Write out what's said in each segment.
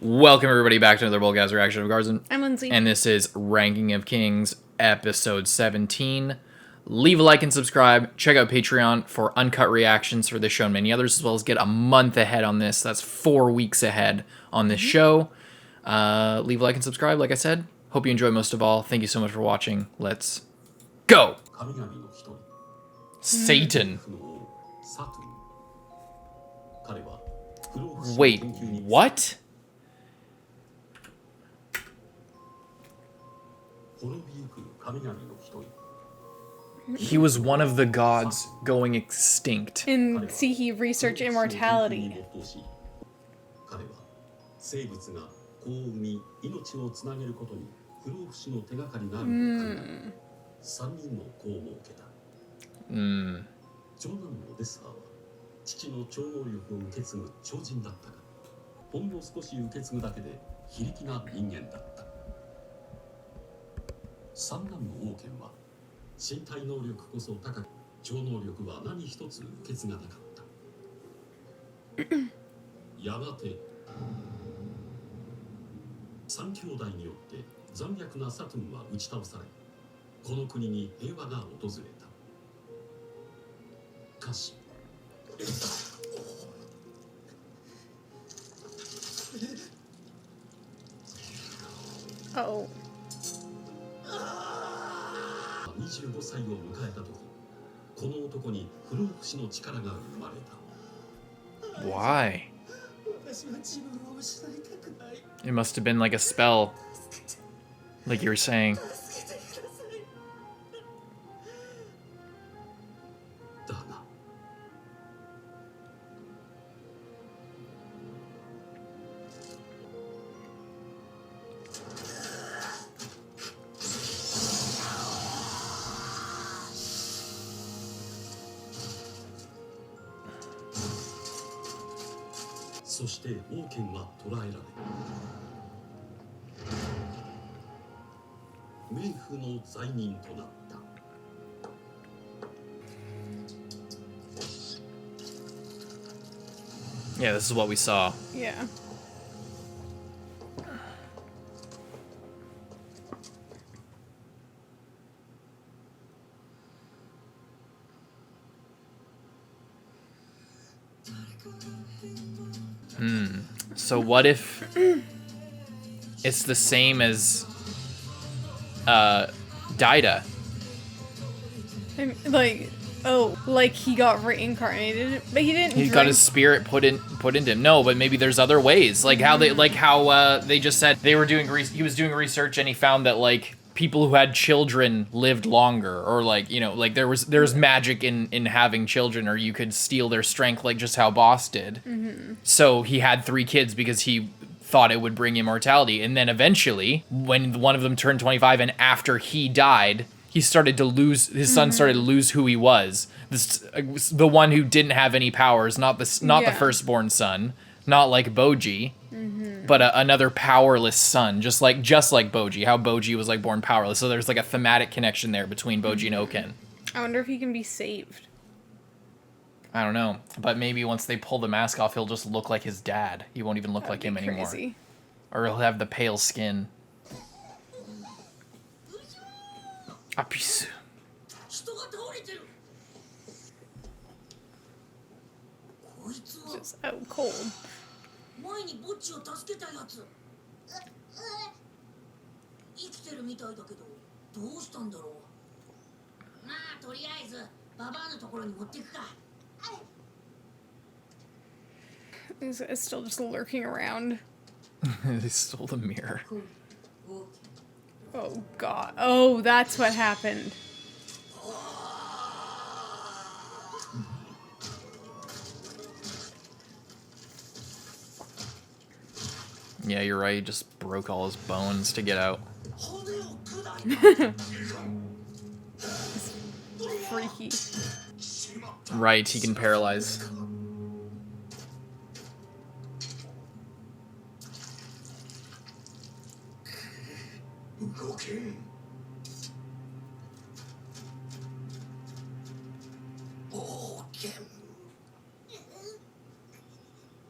Welcome everybody back to another Bullcast reaction of Garzan. I'm Lindsay. And this is Ranking of Kings, episode 17. Leave a like and subscribe. Check out Patreon for uncut reactions for this show and many others, as well as get a month ahead on this. That's 4 weeks ahead on this show. Leave a like and subscribe, like I said. Hope you enjoy most of all. Thank you so much for watching. Let's go! Satan. Wait, what? He was one of the gods going extinct. And see, he researched immortality. Oh. Why? It must have been like a spell, like you were saying. Yeah, this is what we saw. Yeah. So what if it's the same as Daida? Like, oh, like he got reincarnated, but he didn't. He got his spirit put into him. No, but maybe there's other ways. Like how they just said they were doing he was doing research and he found that like people who had children lived longer, or like, you know, like there's magic in having children, or you could steal their strength, like just how Boss did. So he had 3 kids because he thought it would bring immortality, and then eventually when one of them turned 25 and after he died, he started to lose, his son started to lose who he was. The one who didn't have any powers, not the firstborn son, not like BOJJI, but another powerless son, just like BOJJI, how BOJJI was like born powerless. So there's like a thematic connection there between BOJJI and Oken. I wonder if he can be saved. I don't know, but maybe once they pull the mask off, he'll just look like his dad. He won't even look like him anymore. Or he'll have the pale skin. Apis. Just out cold. He's still just lurking around. They stole the mirror. Oh god. Oh, that's what happened. Yeah, you're right. He just broke all his bones to get out. Freaky. Right, he can paralyze.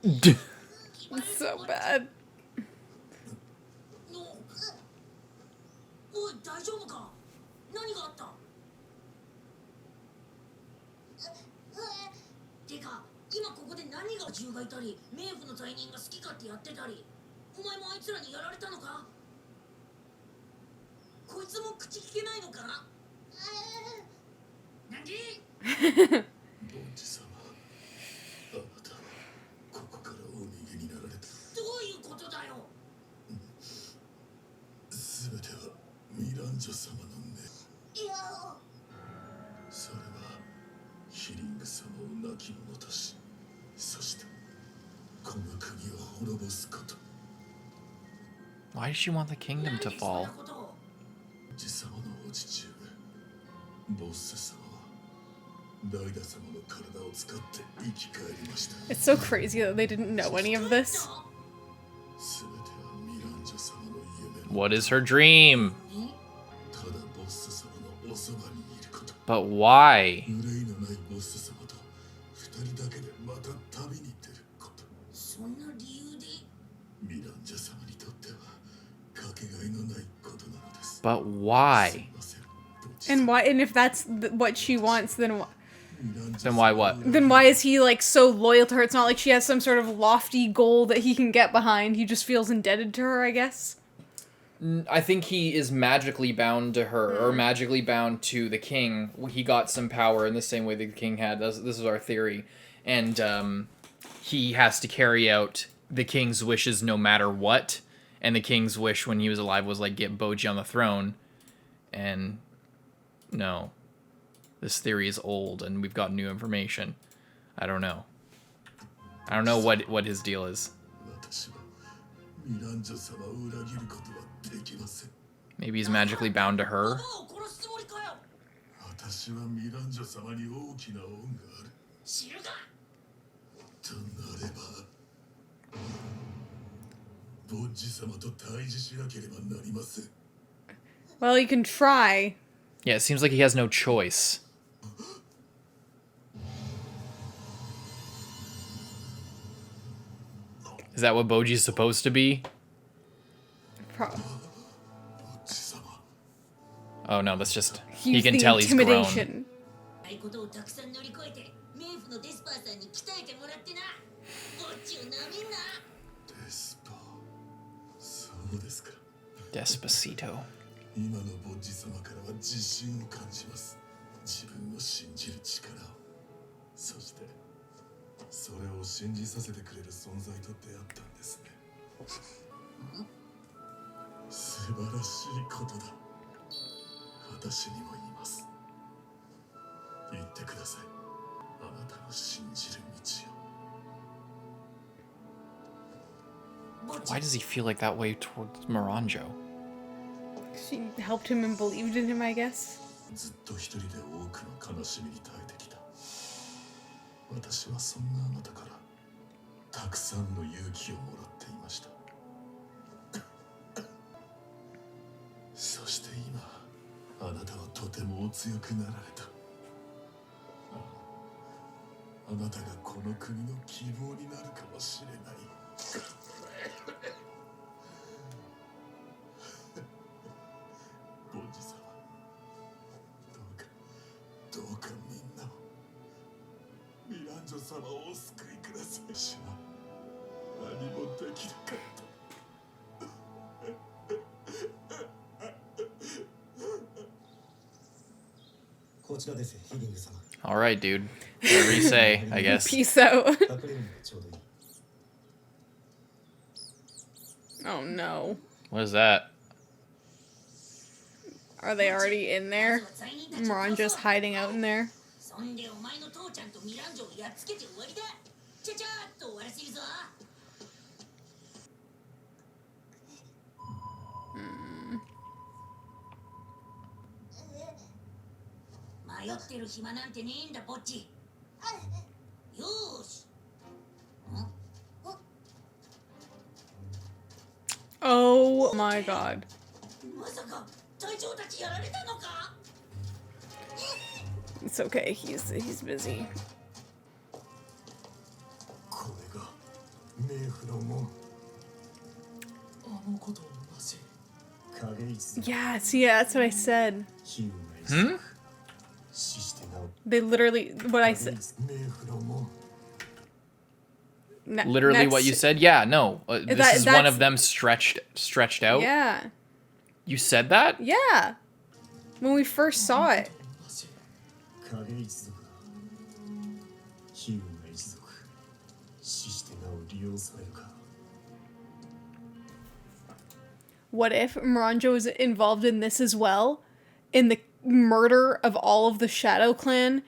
It's so bad. 大丈夫か？何があった？てか、今ここで何が銃がいたり、冥府の罪人が好き勝手やってたり、お前もあいつらにやられたのか？こいつも口聞けないのか？なんで？ボッジ様、あなたはここからお逃げになられた。どういうことだよ？すべてはミランジョ様のね。いや、それはヒリング様を亡き者とし、そしてこの国を滅ぼすこと。 Why does she want the kingdom to fall? ボッジ様のお父上、ボッス様はダイダ様の体を使って生き返りました。 It's so crazy that they didn't know any of this. すべてはミランジョ様の夢。 What is her dream? ただボッス様のおそばにいること。 But why? 憂いのないボッス様と二人だけでまた旅に出ること。そんな理由で？ミランジョ様にとってはかけがえのないことなのです。 But why? And why? And if that's what she wants, then what? Then why what? Then why is he like so loyal to her? It's not like she has some sort of lofty goal that he can get behind. He just feels indebted to her, I guess. I think he is magically bound to her, or magically bound to the king. He got some power in the same way the king had. This is our theory. And he has to carry out the king's wishes no matter what. And the king's wish when he was alive was, like, get Boji on the throne. And no. This theory is old, and we've got new information. I don't know. I don't know what his deal is. Maybe he's magically bound to her? 私はミランジョ様に大きな恩がある。知るか？となれば、ボッジ様と対峙しなければなりません。 Well, you can try. Yeah, it seems like he has no choice. Is that what Boji's supposed to be? Oh no, that's just... He can tell he's grown. いことをたくさん乗り越えて、冥府のデスパーさんに鍛えてもらってな。ボッチをなめんな。デスパー、そうですか。 Despacito. 今のボッジ様からは自信を感じます。自分を信じる力を。そしてそれを信じさせてくれる存在と出会ったんですね。素晴らしいことだ。私にも言います。言ってください。あなたの信じる道を。Why does he feel like that way towards Moranjo? She helped him and believed in him, I guess. ずっと一人で多くの悲しみに耐えてきた。私はそんなあなたからたくさんの勇気をもらっていました。そして今、あなたはとてもお強くなられた。あなたがこの国の希望になるかもしれない。ボッジ様、どうかみんなを、ミランジョ様をお救いください。私は何もできなかった。こちらです、ヒリング様。 Alright, dude. Whatever you say, I guess. Peace out. 隠れるのがちょうどいい。 Oh no. What is that? Are they already in there? Moran just hiding out in there? そんでお前の父ちゃんとミランジョをやっつけて終わりだ。ちゃちゃーっと終わらせるぞ。迷ってる暇なんてねえんだ、ボッチ。よーし。Oh my god. まさか隊長たちやられたのか？ It's okay, he's busy. これが冥府の門。あのことをなぜ Yeah, see, yeah, that's what I said. Hmm? They literally, what I said. Literally what you said? Yeah, no. This is one of them stretched out. Yeah. You said that? Yeah. When we first saw it. What if Miranjo is involved in this as well? In the murder of all of the Shadow Clan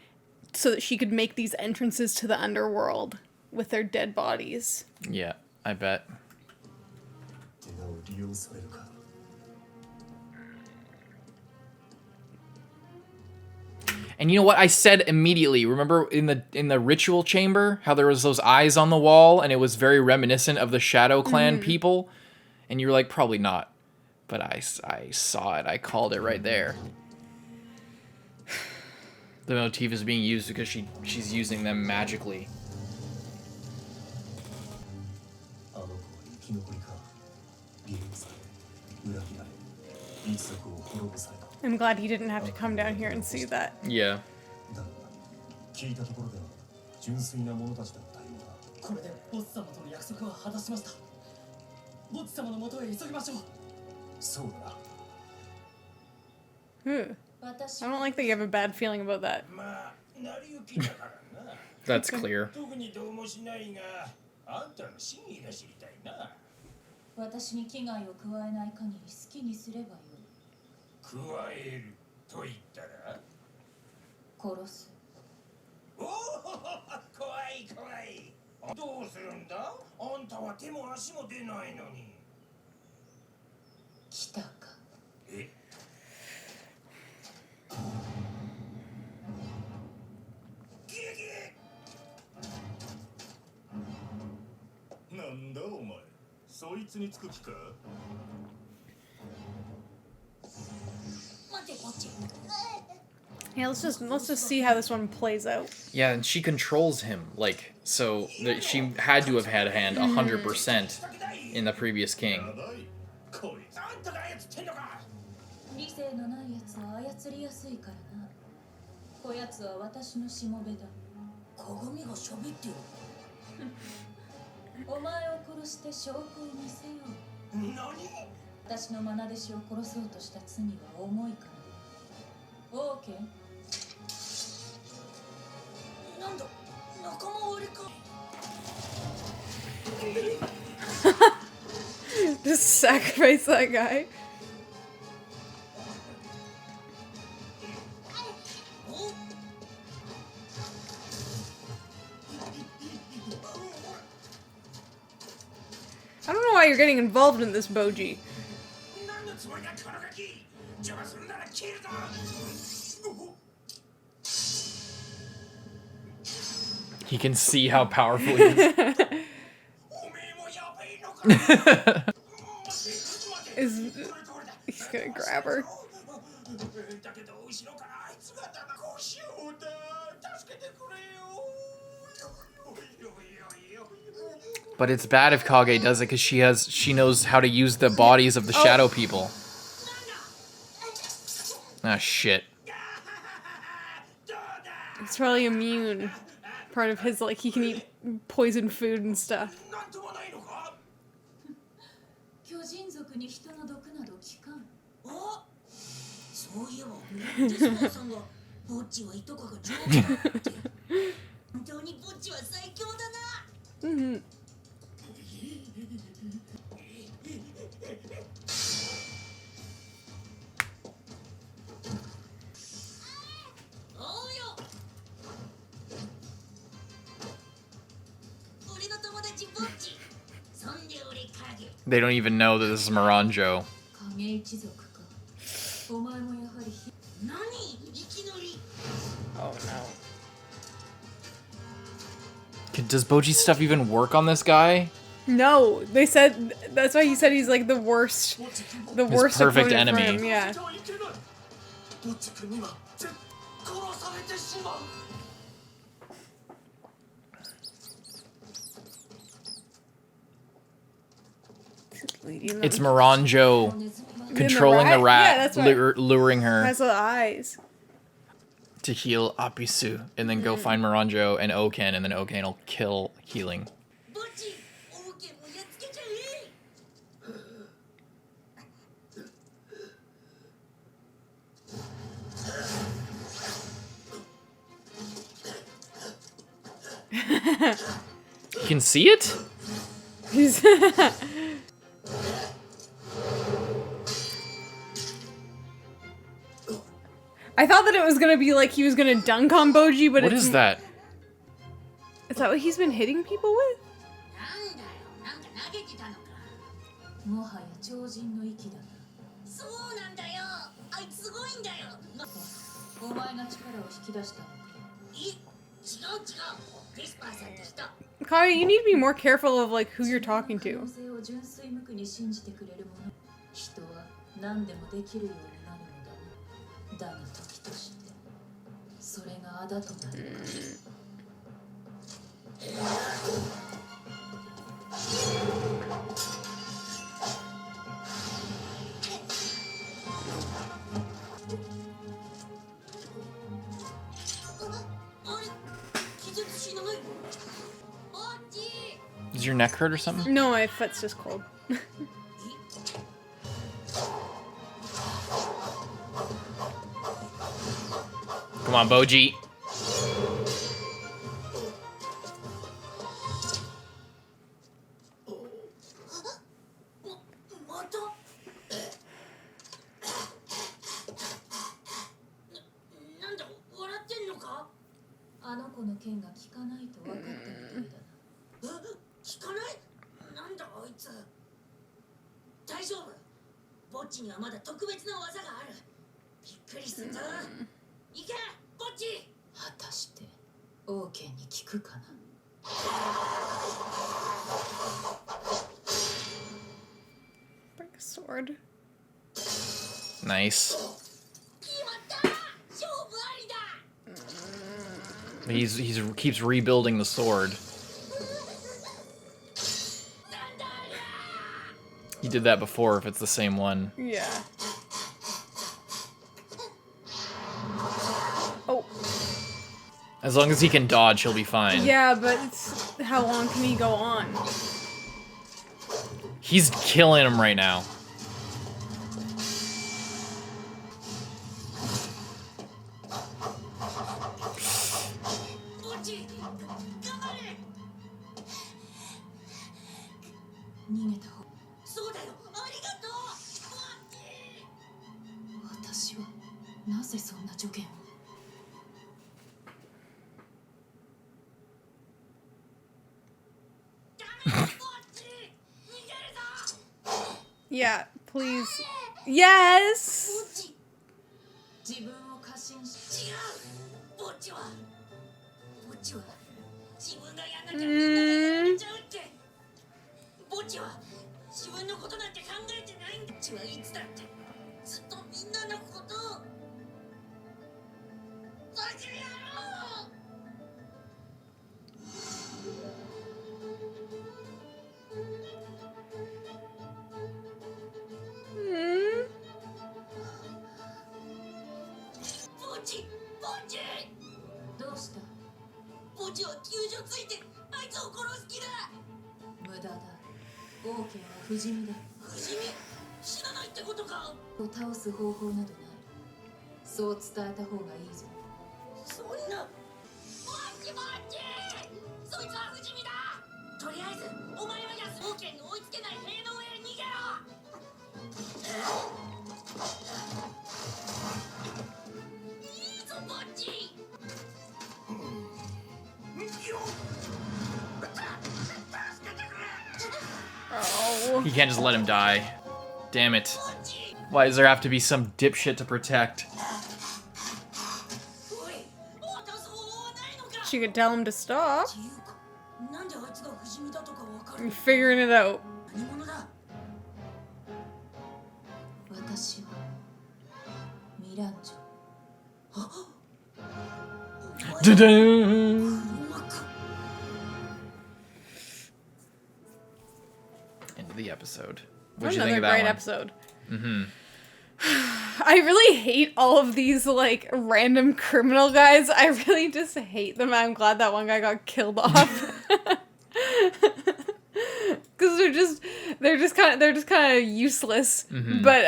so that she could make these entrances to the underworld with their dead bodies. Yeah, I bet. And you know what I said immediately? Remember in the ritual chamber how there was those eyes on the wall and it was very reminiscent of the Shadow Clan people? And you were like, probably not. But I saw it. I called it right there. The motif is being used because she's using them magically. I'm glad he didn't have to come down here and see that. Yeah. これでボッジ様との約束は果たしました。ボッジ様の元へ急ぎましょう。そうだな。 I don't like that you have a bad feeling about that. That's clear. 特にどうもしないが、あんたの真意が知りたいな。私に危害を加えない限り好きにすればよい。加えると言ったら殺す。おお、怖い怖い。どうするんだ？あんたは手も足も出ないのに。来たか。え？なんだお前、そいつにつく気か？ 待て、ボッジ。 Yeah, let's just see how this one plays out. Yeah, and she controls him, like, so that she had to have had a hand 100% in the previous king. あんたが操ってんのか？理性のない奴は操りやすいからな。こやつは私のしもべだ。鏡がしゃべってる。お前を殺して証拠を見せよう。何？私の愛弟子を殺そうとした罪は重いから。オーケン。なんだ、仲間割れか。Just sacrifice that guy. I don't know why you're getting involved in this, Boji. 何のつもりだこのガキ。邪魔するなら切るぞ。 He can see how powerful he is. おめえもやべえのか。 He's gonna grab her. だけど後ろからあいつがだな。こうしようだ。助けてくれよ。 But it's bad if Kage does it because she knows how to use the bodies of the shadow people. Ah, shit. It's probably immune. Part of his, like, he can eat poison food and stuff. なんともないのか。巨人族に人の毒など効かん。あ、そういえばデスパーさんがボッジはいとこが上手だって本当にボッジは最強だな。おうよ。俺の友達ボッジ。そんで俺影。 They don't even know that this is Miranjo. 影一族か。お前もやはり何？いきなり。 Oh no. Does Boji's stuff even work on this guy? No, they said that's why he said he's like the worst perfect opponent for enemy. him, yeah. ボッジ君には殺されてしまう。 It's Miranjo controlling the rat, Yeah, that's right. luring her Has the eyes. to heal Apisu, and then go find Moranjo and Oken, and then Oken will kill healing. ボッジオーケンもやっつけちゃえ You can see it? He's I thought that it was gonna be like he was gonna dunk on Boji, but What it's, is that? Is that what he's been hitting people with? なんだよなんか投げてたのかもはや超人の域だな。そうなんだよあいつすごいんだよお前が力を引き出したのか。違うデスパーさんって人 Kari, you need to be more careful of like who you're talking 可能 to. 性を純粋無垢に信じてくれる者。人は何でもできるようになるのだな。だが時としてそれがあだとなる。あれ気絶しないボッジ Does your neck hurt or something? No, my foot's just cold. Come on, Boji. またなんだ笑ってんのかあの子の剣が効かないと分かったみたいだな。聞かないなんだあいつ大丈夫ボッチにはまだ特別な技があるびっくりすんぞ行けボッチ果たしてオーケンに効くかな。 Break a sword. Nice. 決まった勝負ありだ He keeps rebuilding the sword. なんだありゃ He did that before if it's the same one. Yeah. Oh, As long as he can dodge, he'll be fine. yeah, but it's, how long can he go on? He's killing him right now. ボッチ頑張れ逃げた方。そうだよありがとうボッチ私はなぜそんな助言を。 ダメだボッチ逃げるぞ Yeah, please. ボ Yes! ッチ自分を過信し。違うボッチは自分がやんなきゃみんながやられちゃうってボッチは自分のことなんて考えてないんだボッチはいつだってずっとみんなのことをバカ野郎 Hmm? ボッチどうした。ボッチは救助ついてあいつを殺す気だ無駄だ。オーケンは不死身だ。不死身死なないってことかを倒す方法などない。そう伝えた方がいいぞ。そんなボッチそいつは不死身だとりあえずお前はオーケンの追いつけない塀の上へ逃げろいいぞボッチ Oh. He can't just let him die. Damn it. ボッチ Why does there have to be some dipshit to protect? おい渡す方法はないのか She could tell him to stop. っていうかなんであいつが不死身だとかわか I'm る figuring it out. 何者だ私はミランジョ。 Da-da! うまく End of the episode. What'd you Another think of that great one? episode. I really hate all of these, like, random criminal guys. I really just hate them. I'm glad that one guy got killed off. Because they're just kind of useless. But,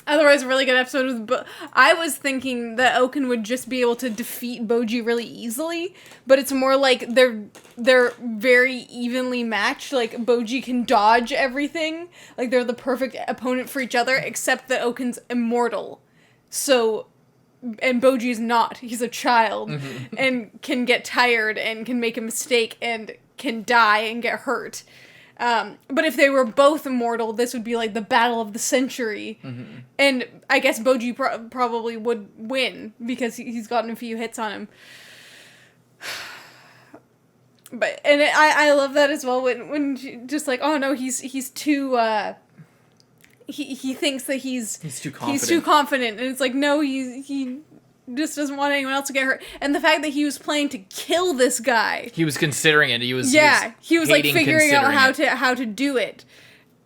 otherwise, a really good episode. But I was thinking that Oken would just be able to defeat Boji really easily, but it's more like they're very evenly matched. Like, Boji can dodge everything. Like, they're the perfect opponent for each other, except that Oken's immortal. So, and Boji's not. He's a child and can get tired and can make a mistake and can die and get hurt. But if they were both immortal, this would be like the battle of the century. And I guess Boji probably would win because he's gotten a few hits on him. But, and I love that as well when she, just like, oh no, he's too, he thinks that he's too confident. And it's like, no, he just doesn't want anyone else to get hurt. And the fact that he was planning to kill this guy. He was considering it. He was like figuring out how to do it.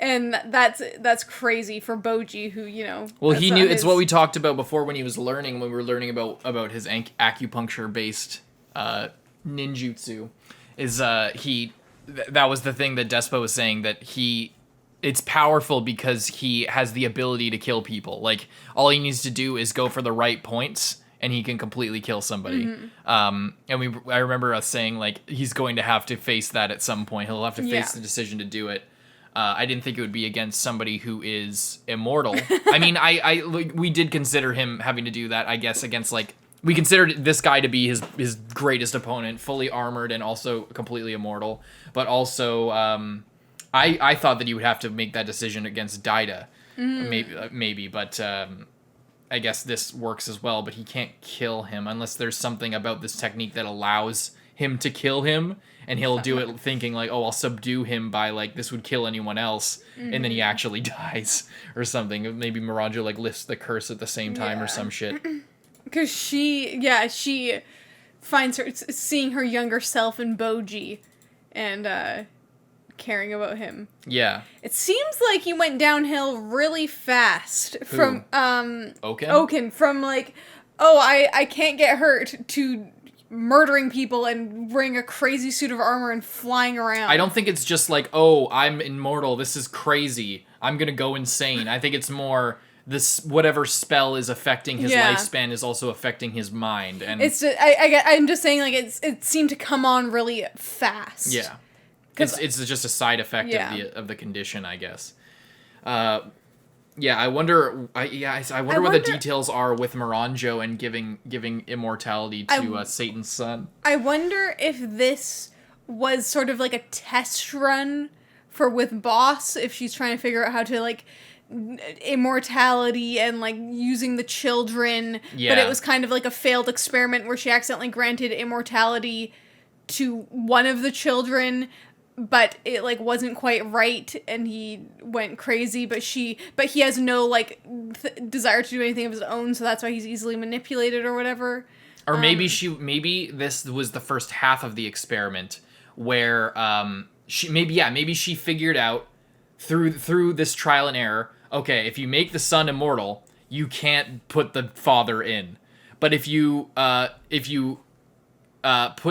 And that's crazy for Boji, who, you know. Well, he knew, it's what we talked about before when we were learning about his acupuncture-based ninjutsu. That was the thing that Despa was saying, that it's powerful because he has the ability to kill people. Like, all he needs to do is go for the right points, and he can completely kill somebody. And I remember us saying, like, he's going to have to face that at some point. He'll have to face the decision to do it. I didn't think it would be against somebody who is immortal. I mean, we did consider him having to do that, I guess, against, like, we considered this guy to be his greatest opponent, fully armored and also completely immortal. But also, I thought that he would have to make that decision against Daida. Maybe, but I guess this works as well, but he can't kill him unless there's something about this technique that allows him to kill him, and he'll do it thinking like, oh, I'll subdue him by, like, this would kill anyone else, and then he actually dies or something. Maybe Miranjo, like, lifts the curse at the same time or some shit. Because she finds her, seeing her younger self in Boji, and caring about him. Yeah. It seems like he went downhill really fast from Oken, from like, oh, I can't get hurt, to murdering people and wearing a crazy suit of armor and flying around. I don't think it's just like, oh, I'm immortal, this is crazy, I'm gonna go insane. I think it's more this, whatever spell is affecting his lifespan is also affecting his mind, and it's just, I'm just saying, like, it seemed to come on really fast. Yeah. It's just a side effect of the condition, I guess. I wonder what the details are with Miranjo and giving immortality to Satan's son. I wonder if this was sort of like a test run with Boss, if she's trying to figure out how to, like, immortality and, like, using the children. Yeah. But it was kind of like a failed experiment where she accidentally granted immortality to one of the children, but it, like, wasn't quite right, and he went crazy, but he has no, like, desire to do anything of his own, so that's why he's easily manipulated or whatever. Or maybe this was the first half of the experiment where maybe she figured out through this trial and error, okay, if you make the son immortal, you can't put the father in. But if you put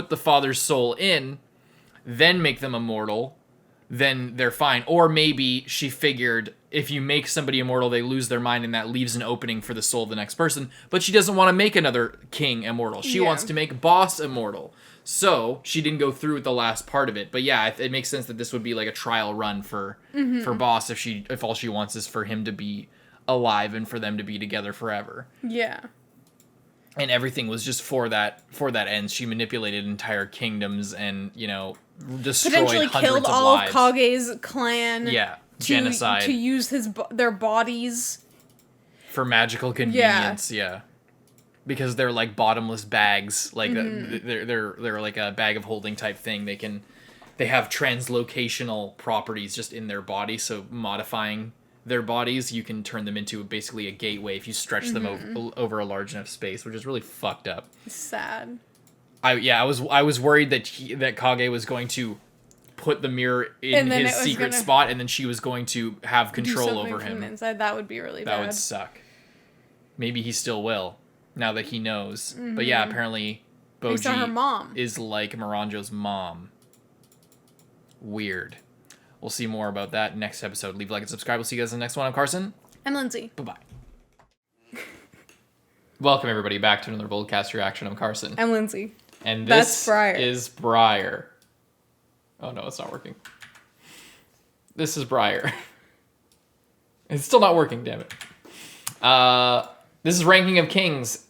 the father's soul in, then make them immortal, then they're fine. Or maybe she figured if you make somebody immortal, they lose their mind, and that leaves an opening for the soul of the next person. But she doesn't want to make another king immortal. She wants to make Boss immortal. So she didn't go through with the last part of it. But yeah, it makes sense that this would be like a trial run for Boss if all she wants is for him to be alive and for them to be together forever. Yeah. And everything was just for that end. She manipulated entire kingdoms and, you know, destroyed potentially hundreds killed of all lives. Of Kage's clan. Yeah, genocide. To use their bodies for magical convenience. Yeah. Because they're like bottomless bags, like they're like a bag of holding type thing. They have translocational properties just in their body, so modifying their bodies, you can turn them into basically a gateway if you stretch them over a large enough space, which is really fucked up. Sad. I was worried that Kage was going to put the mirror in And then his it was secret gonna spot, and then she was going to have Do control something over from him. the inside. That would be really That bad. would suck. Maybe he still will, now that he knows. But yeah, apparently Based on her Boji mom. is like Miranjo's mom. Weird. We'll see more about that next episode. Leave a like and subscribe. We'll see you guys in the next one. I'm Carson. I'm Lindsay. Bye-bye. Welcome, everybody, back to another Boldcast reaction. I'm Carson. I'm Lindsay. And That's this Briar. is Briar. Oh, no, it's not working. This is Briar. It's still not working, damn it. This is Ranking of Kings,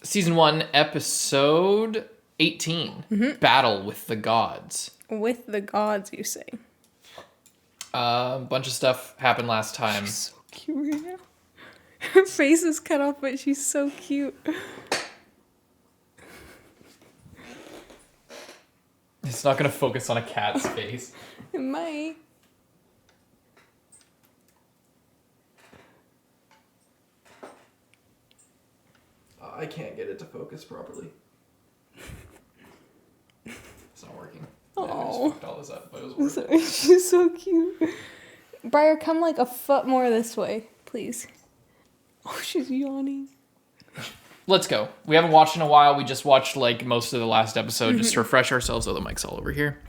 Season 1, Episode 18. Battle with the Gods. With the gods, you say. A bunch of stuff happened last time. So cute right now. Her face is cut off, but she's so cute. It's not going to focus on a cat's face. It might. I can't get it to focus properly. It's not working. Oh. I just fucked all this up, but it was working. Sorry, she's so cute. Briar, come like a foot more this way, please. Oh, she's yawning. Let's go. We haven't watched in a while. We just watched like most of the last episode just to refresh ourselves. Oh, the mic's all over here.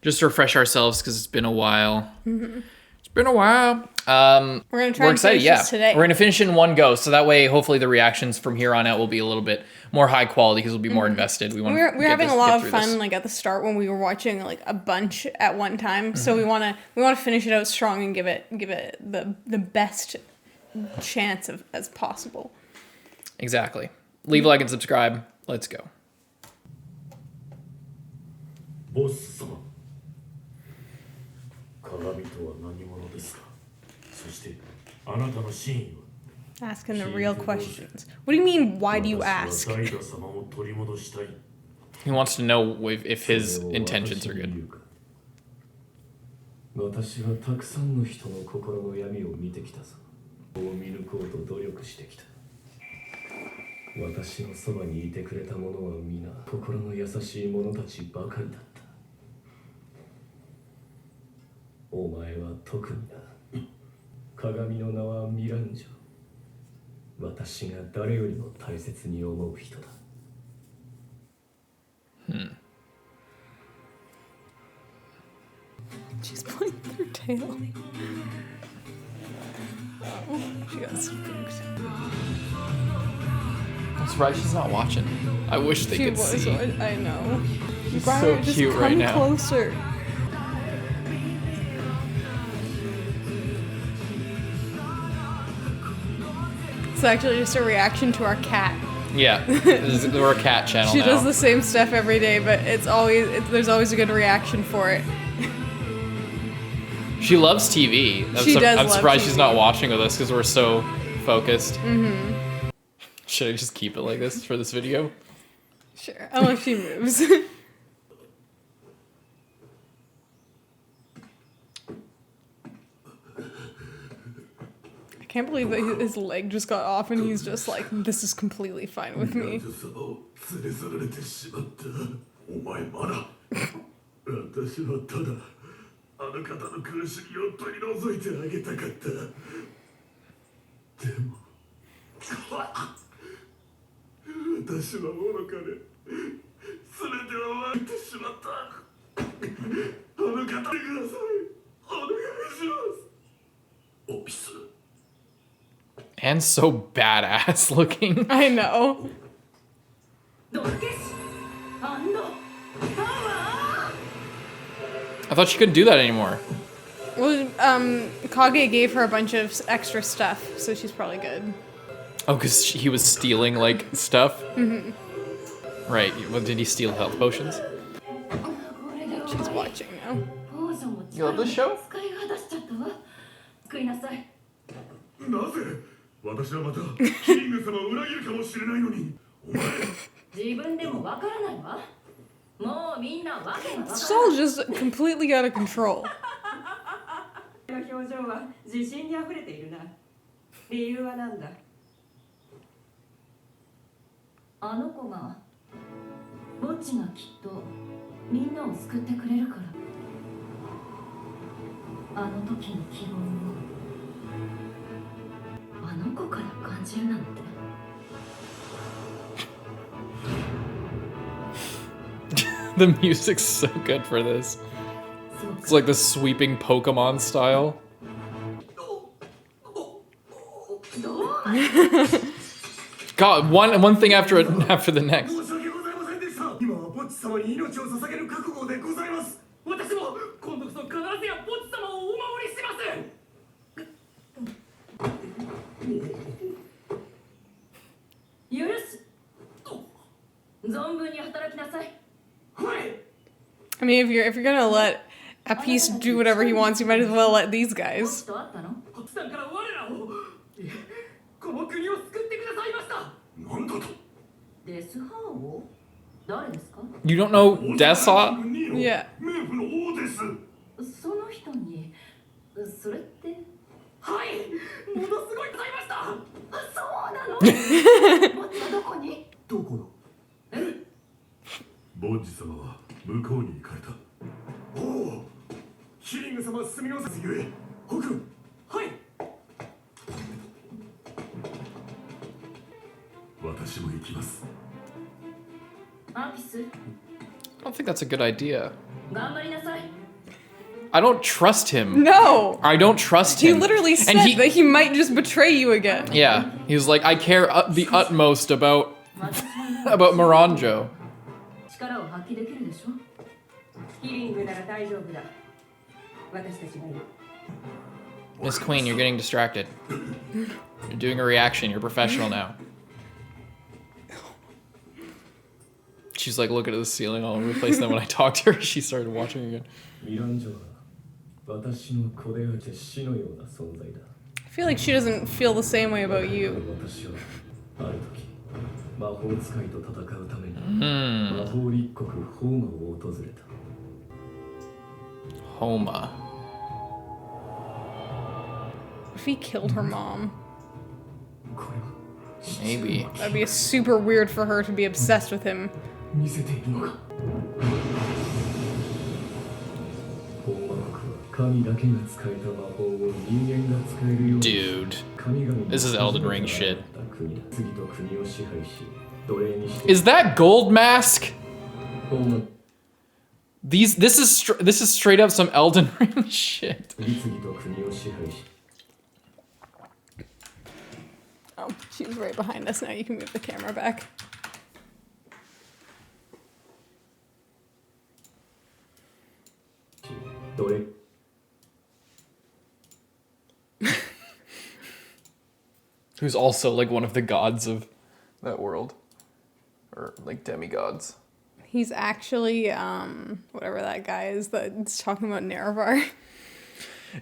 Just to refresh ourselves because it's been a while. It's been a while. We're gonna try We're and excited, finish this today. We're gonna finish in one go, so that way, hopefully, the reactions from here on out will be a little bit more high quality because we'll be more invested. We want. We're having a lot of fun like at the start when we were watching like a bunch at one time. So we wanna finish it out strong and give it the best chance of as possible. Exactly. Leave a like and subscribe. Let's go. ボス様鏡とは何者ですかそしてあなたの真意は Asking the real questions. What do you mean? Why do you 私 ask? はダイダ様を取り戻したい He wants to know if his intentions are good. 私はたくさんの人の心の闇を見てきたぞを見抜こうと努力してきた私のそばにいてくれた者は皆心の優しい者たちばかりだったお前は特にな鏡の名はミランジョ私が誰よりも大切に思う人だ She's pulling her tail. Oh, she got spooked. I'm surprised she's not watching. I wish they She could was. see. I know. She's Briar, so just cute come right now. closer. It's actually just a reaction to our cat. Yeah, we're a cat channel She now. does the same stuff every day, but there's always a good reaction for it. She loves TV. I'm love surprised TV. she's not watching with us because we're so focused. Should I just keep it like this for this video? Sure, unless she moves. I can't believe that his leg just got off and he's just like, this is completely fine with ミラ me. ンジョ様を連れ去られてしまったお前まだ私はただあの方の苦しみを取り除いてあげたかったでも私は愚かで全ては終わってしまったあの方でくださいお願いしますオピス And so badass looking. I know. ドルケスパワ I thought she couldn't do that anymore. Well, Kage gave her a bunch of extra stuff, so she's probably good. Oh, because he was stealing, like, stuff? Right. What, did he steal health potions? She's watching now. You love this show? 使い果たしちゃったわ救いなさいなぜ私はまたキング様を裏切るかもしれないのにお前自分でもわからないわもうみんなわけがわから It's all just completely out of control. 表情は自信にあふれているな理由は何だあの子がボッチがきっとみんなを救ってくれるから。あの時の希望をあの子から感じるなんて。The music's so good for this. It's like the sweeping Pokemon style. God, one thing after the next. 今はボッチ様に命を捧げる覚悟でございます。私も今度こそ必ずやボッチ様をお守りします。許す。存分に働きなさい。はい。I mean, if you're gonna let a piece do whatever he wants, you might as well let these guys. とあったの？国産から我らを、この国を救ってくださいました。なんだと？デスハーを？誰ですか？ You don't know Desha? Yeah. 冥府の王です。その人に、それって？はい、ものすごいございました。そうなの？ボッチはどこに？どこの？ボッジ様は向こうに行かれた。おお、ヒリング様すみませんゆえ、ホクン。はい。私も行きます。アーピス。I don't think that's a good idea. 頑張りなさい。I don't trust him. No! I don't trust He him. literally said And that he might just betray you again. Yeah, he's like, I care the utmost about Miranjo. 力を発揮できるでしょ。ヒリングなら大丈夫だ。私たちがいる。 Miss Queen, you're getting distracted. You're doing a reaction. You're professional now. She's like looking at the ceiling all over the place. Then when I talked to her, she started watching again. I feel like she doesn't feel the same way about you. Homa. If he killed her mom, Maybe. that'd be super weird for her to be obsessed with him. Dude. This is Elden Ring shit. Is that Gold Mask? This is straight up some Elden Ring shit. Oh, she was right behind us now. You can move the camera back. Who's also like one of the gods of that world. Or like demigods. He's actually, whatever that guy is that's talking about Nerevar.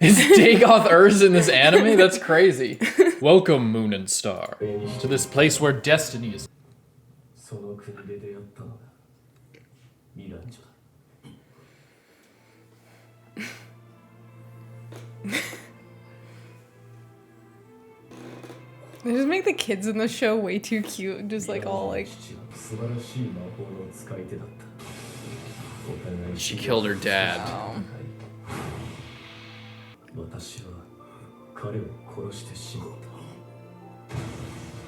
Is Dagoth Urs in this anime? That's crazy. Welcome, Moon and Star, to this place where destiny is. They just make the kids in the show way too cute, just like all like. She killed her dad. Oh.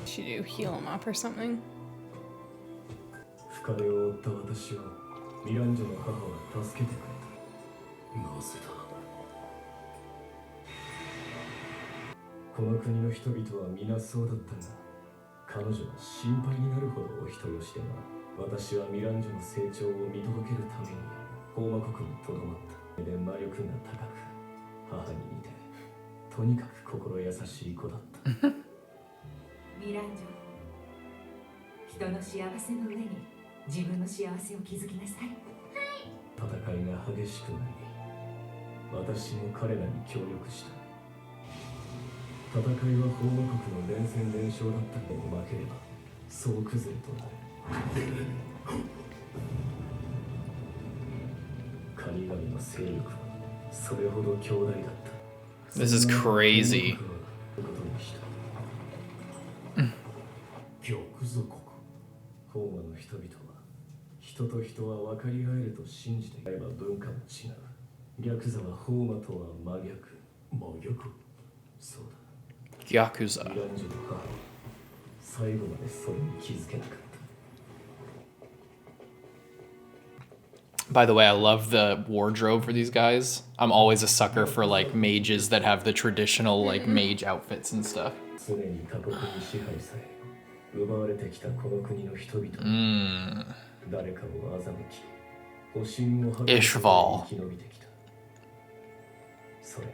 Should you heal him up or something? This is crazy. 人と人は分かり合えると信じていれば文化も違う。逆座はホーマとは真逆。真逆？そうだ。Yakuza. ミランジョの母は最後までそれに気づけなかった。 By the way, I love the wardrobe for these guys. I'm always a sucker for like mages that have the traditional like mage outfits and stuff. 常に他国に支配され、奪われてきたこの国の人々。誰かを欺き、保身を図り生き延びてきた。それが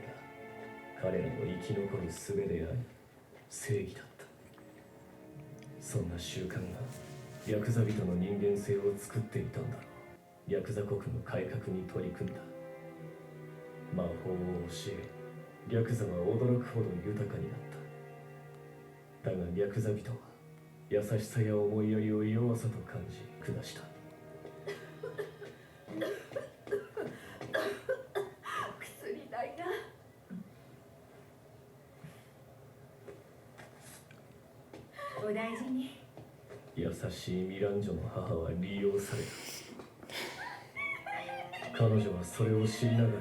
彼らの生き残る術であり、正義だった。そんな習慣がヤクザ人の人間性を作っていたんだろう。ヤクザ国の改革に取り組んだ。魔法を教え、ヤクザは驚くほど豊かになった。だがヤクザ人は優しさや思いやりを弱さと感じ下した。薬代が。お大事に。優しいミランジョの母は利用された。彼女はそれを知りながら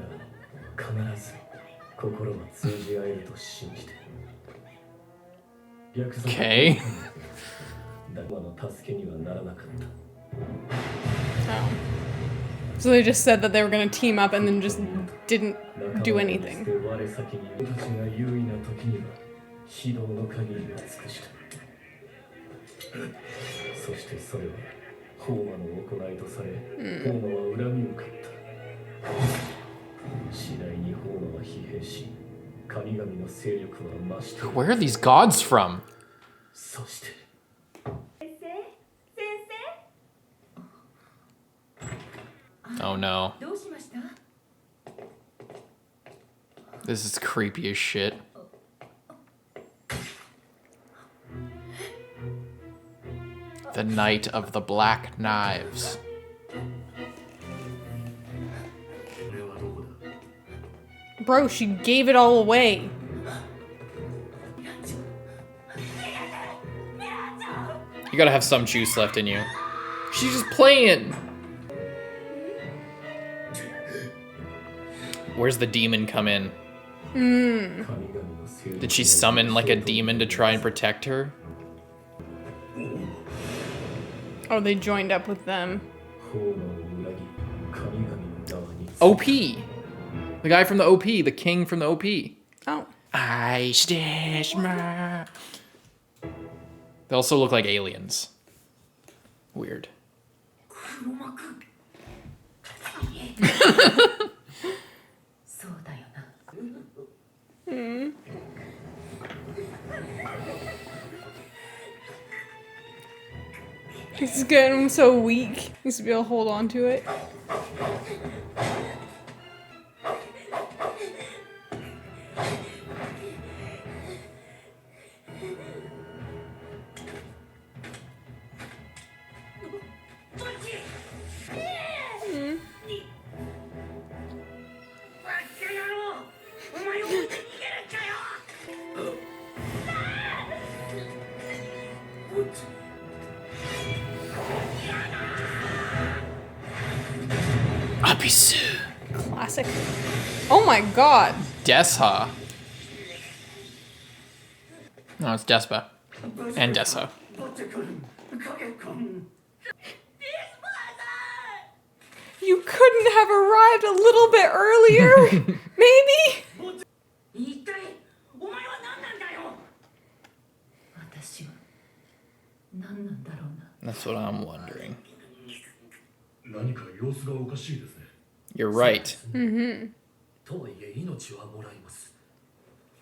必ず心は通じ合えると信じて。Okay. だがの助けにはならなかった。 Oh. So they just said that they were gonna team up and then just didn't do anything. 我先に俺たちが優位な時には指導の限りを尽くした。そしてそれはホーマの行いとされ、ホーマは恨みを買った。次第にホーマは疲弊し、神々の勢力は増して。 Where are these gods from? そして。 Oh no. This is creepy as shit. The Night of the Black Knives. Bro, she gave it all away. You gotta have some juice left in you. She's just playing. Where's the demon come in? Did she summon like a demon to try and protect her? Oh, they joined up with them. OP! The guy from the OP, the king from the OP. Oh. I stash my... They also look like aliens. Weird. This is getting him so weak. He used to be able to hold on to it. Classic. Oh my god. Desha. No, it's Despa. And Desha. You couldn't have arrived a little bit earlier? Maybe? That's what I'm wondering. 何か様子がおかしいですね。 You're right. とはいえ命はもらいます。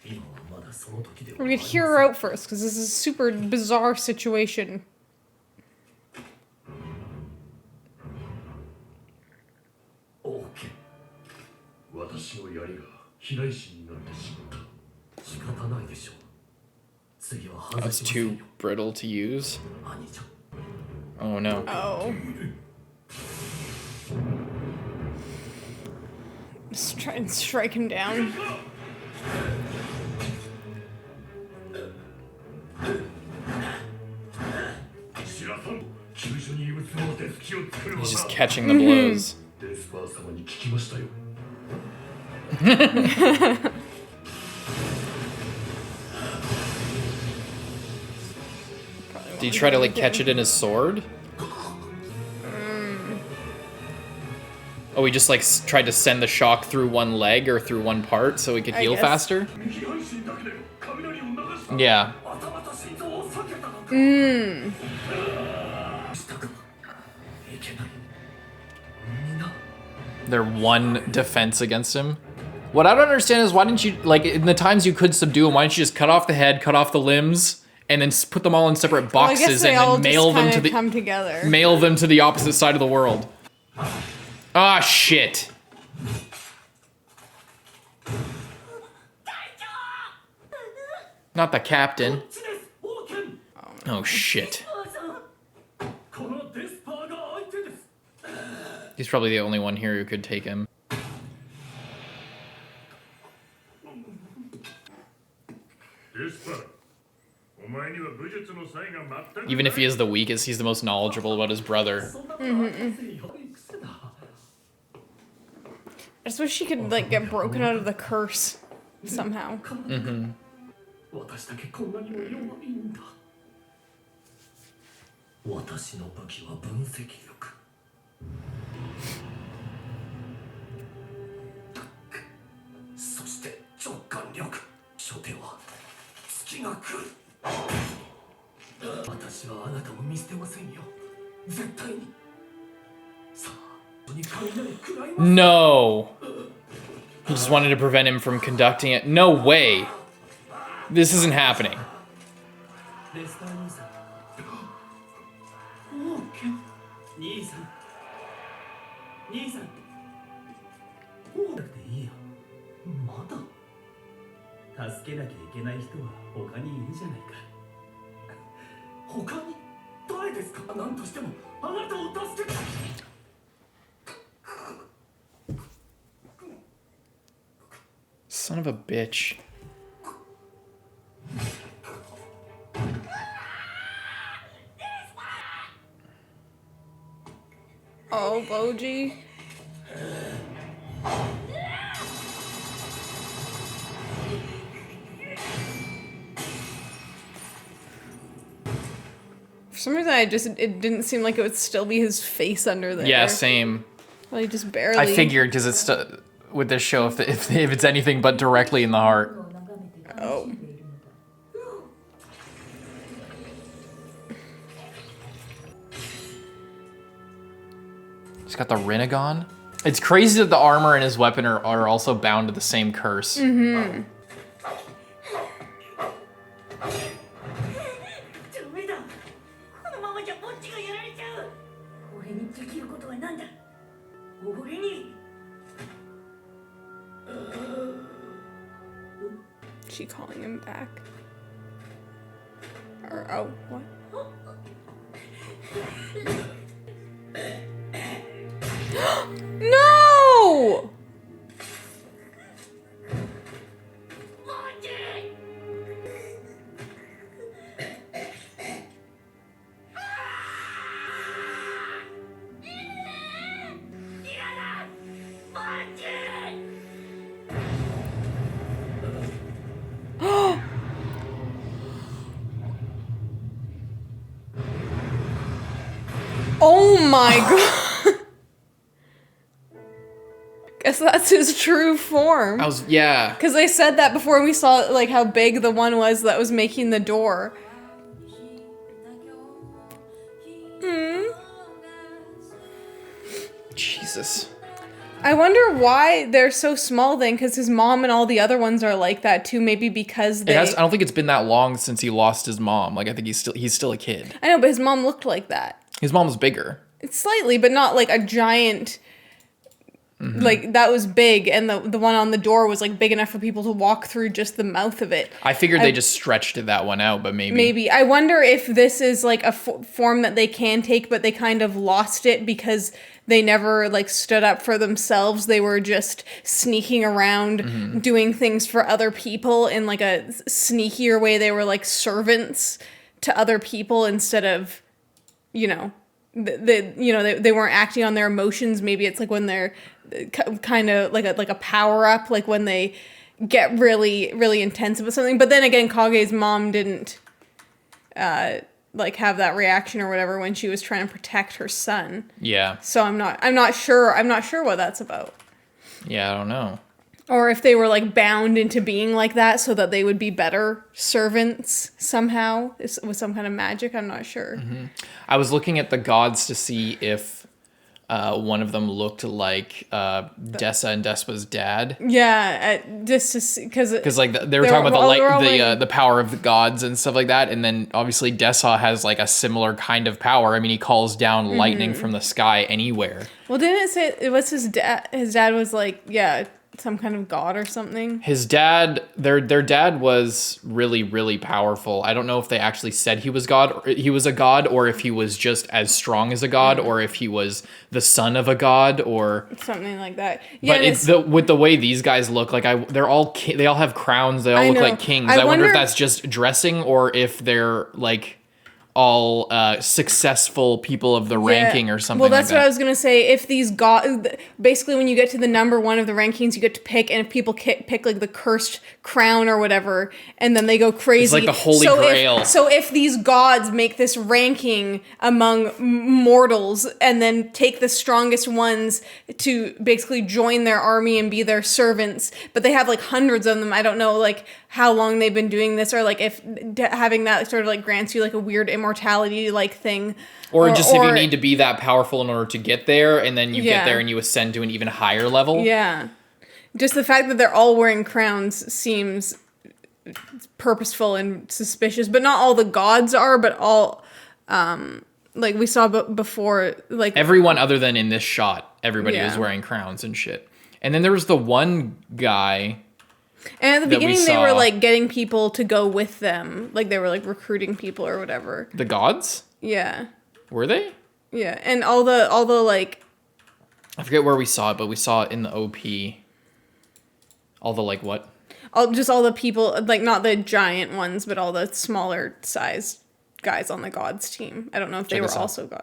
今はまだその時では We're gonna hear her out first, because this is a super bizarre situation. オーケン。私の槍が飛来心になってしまった。仕方ないでしょう。次は外 That's しません too よ。 brittle to use. 兄ちゃん。 Oh no. Oh. Let's try and strike him down. 白さん、急所に移ろうて突き He's just catching the blows. デスパー様に聞きましたよ。 Did he try to like catch it in his sword? Oh, he just like tried to send the shock through one leg or through one part so he could heal faster? Yeah. Their one defense against him. What I don't understand is why didn't you, like, in the times you could subdue him, why didn't you just cut off the head, cut off the limbs, and then put them all in separate boxes and then mail them to the come together. Mail them to the opposite side of the world. Ah, shit. Not the captain. Oh shit. He's probably the only one here who could take him. Even if he is the weakest, he's the most knowledgeable about his brother. I just wish she could like get broken out of the curse somehow. No. He just wanted to prevent him from conducting it. No way. This isn't happening. Son of a bitch. Oh, Boji. For some reason, it didn't seem like it would still be his face under there. Yeah, same. Like just barely. I figured because it's with this show, if it's anything but directly in the heart. Oh. He's got the Rinnegan. It's crazy that the armor and his weapon are also bound to the same curse. Mm-hmm. She calling him back? Or oh, what? No! Oh my god. Guess that's his true form. Yeah. Because they said that before we saw like how big the one was that was making the door. Jesus. I wonder why they're so small then, because his mom and all the other ones are like that too. Maybe because they... I don't think it's been that long since he lost his mom. Like, I think he's still a kid. I know, but his mom looked like that. His mom was bigger. It's slightly, but not like a giant... Like, that was big, and the one on the door was, like, big enough for people to walk through just the mouth of it. I figured they just stretched that one out, but maybe. Maybe. I wonder if this is, like, a form that they can take, but they kind of lost it because they never, like, stood up for themselves. They were just sneaking around, doing things for other people in, like, a sneakier way. They were, like, servants to other people instead of, you know, they weren't acting on their emotions. Maybe it's like when they're kind of like a power up, like when they get really, really intense about something. But then again, Kage's mom didn't like have that reaction or whatever when she was trying to protect her son. Yeah. So I'm not sure what that's about. Yeah, I don't know. Or if they were like bound into being like that so that they would be better servants somehow with some kind of magic. I'm not sure. Mm-hmm. I was looking at the gods to see if one of them looked like Desha and Despa's dad. Yeah, just to see, because like they were talking about the power of the gods and stuff like that, and then obviously Desha has like a similar kind of power. I mean, he calls down lightning from the sky anywhere. Well, didn't it say it was his dad? His dad was like, yeah, some kind of god or something. His dad, their dad was really, really powerful. I don't know if they actually said he was a god, or if he was just as strong as a god, or if he was the son of a god, or something like that. Yeah, but with the way these guys look, like they all have crowns. They all look like kings. I wonder if that's just dressing, or if they're like all successful people of the ranking or something. Well, that's like what I was gonna say. If these basically when you get to the number 1 of the rankings, you get to pick, and if people pick like the cursed crown or whatever, and then they go crazy. It's like the holy grail. So if these gods make this ranking among mortals, and then take the strongest ones to basically join their army and be their servants, but they have like hundreds of them. I don't know like how long they've been doing this, or like if having that sort of like grants you like a weird immortality like thing, or if you need to be that powerful in order to get there, and then you get there and you ascend to an even higher level. Yeah, just the fact that they're all wearing crowns seems purposeful and suspicious. But not all the gods are, but all like we saw before, like everyone other than in this shot, everybody was wearing crowns and shit. And then there was the one guy. And at the beginning, they were like getting people to go with them, like they were like recruiting people or whatever. The gods? Yeah. Were they? Yeah, and all the like. I forget where we saw it, but we saw it in the OP. All the like what? All the people, like not the giant ones, but all the smaller sized guys on the gods team. I don't know if they were also god.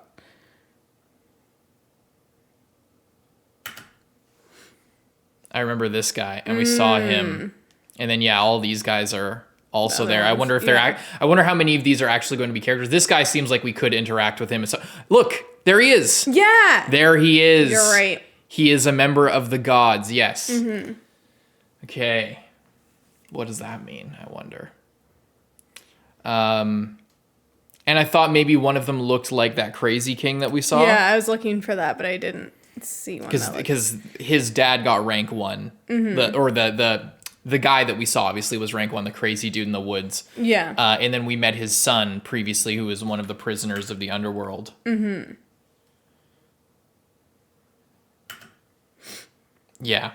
I remember this guy, and we saw him, and then all these guys are also there. I wonder if I wonder how many of these are actually going to be characters. This guy seems like we could interact with him. So look, there he is. Yeah, there he is. You're right. He is a member of the gods. Yes. Mm-hmm. Okay, what does that mean? I wonder. And I thought maybe one of them looked like that crazy king that we saw. Yeah, I was looking for that, but I didn't see one. Because his dad got rank 1. Mm-hmm. The guy that we saw obviously was rank 1, the crazy dude in the woods. Yeah. And then we met his son previously, who was one of the prisoners of the underworld. Mm-hmm. Yeah.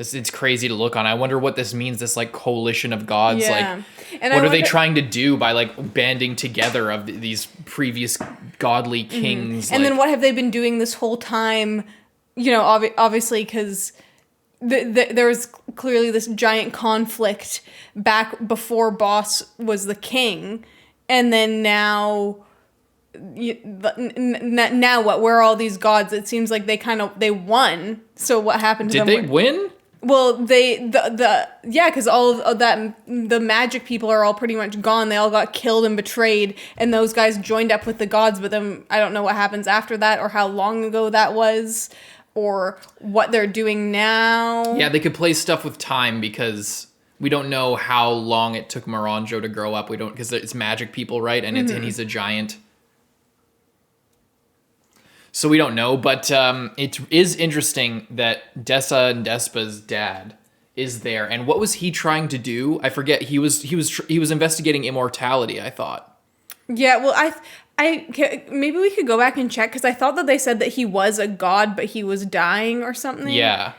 It's crazy to look on. I wonder what this means, this like coalition of gods. Yeah. Like, what are they trying to do by like banding together of these previous godly kings? Mm-hmm. And then what have they been doing this whole time? You know, obviously because there was clearly this giant conflict back before Boss was the king. And then now what? Where are all these gods? It seems like they won. So what happened to them? Did they win? Well, because all of that, the magic people are all pretty much gone. They all got killed and betrayed, and those guys joined up with the gods. But then I don't know what happens after that, or how long ago that was, or what they're doing now. Yeah, they could play stuff with time because we don't know how long it took Moronjo to grow up. We don't, because it's magic people, right? And and he's a giant. So we don't know, but it is interesting that Desha and Despa's dad is there. And what was he trying to do? I forget. He was investigating immortality, I thought. Yeah, well, I maybe we could go back and check, because I thought that they said that he was a god, but he was dying or something. Yeah.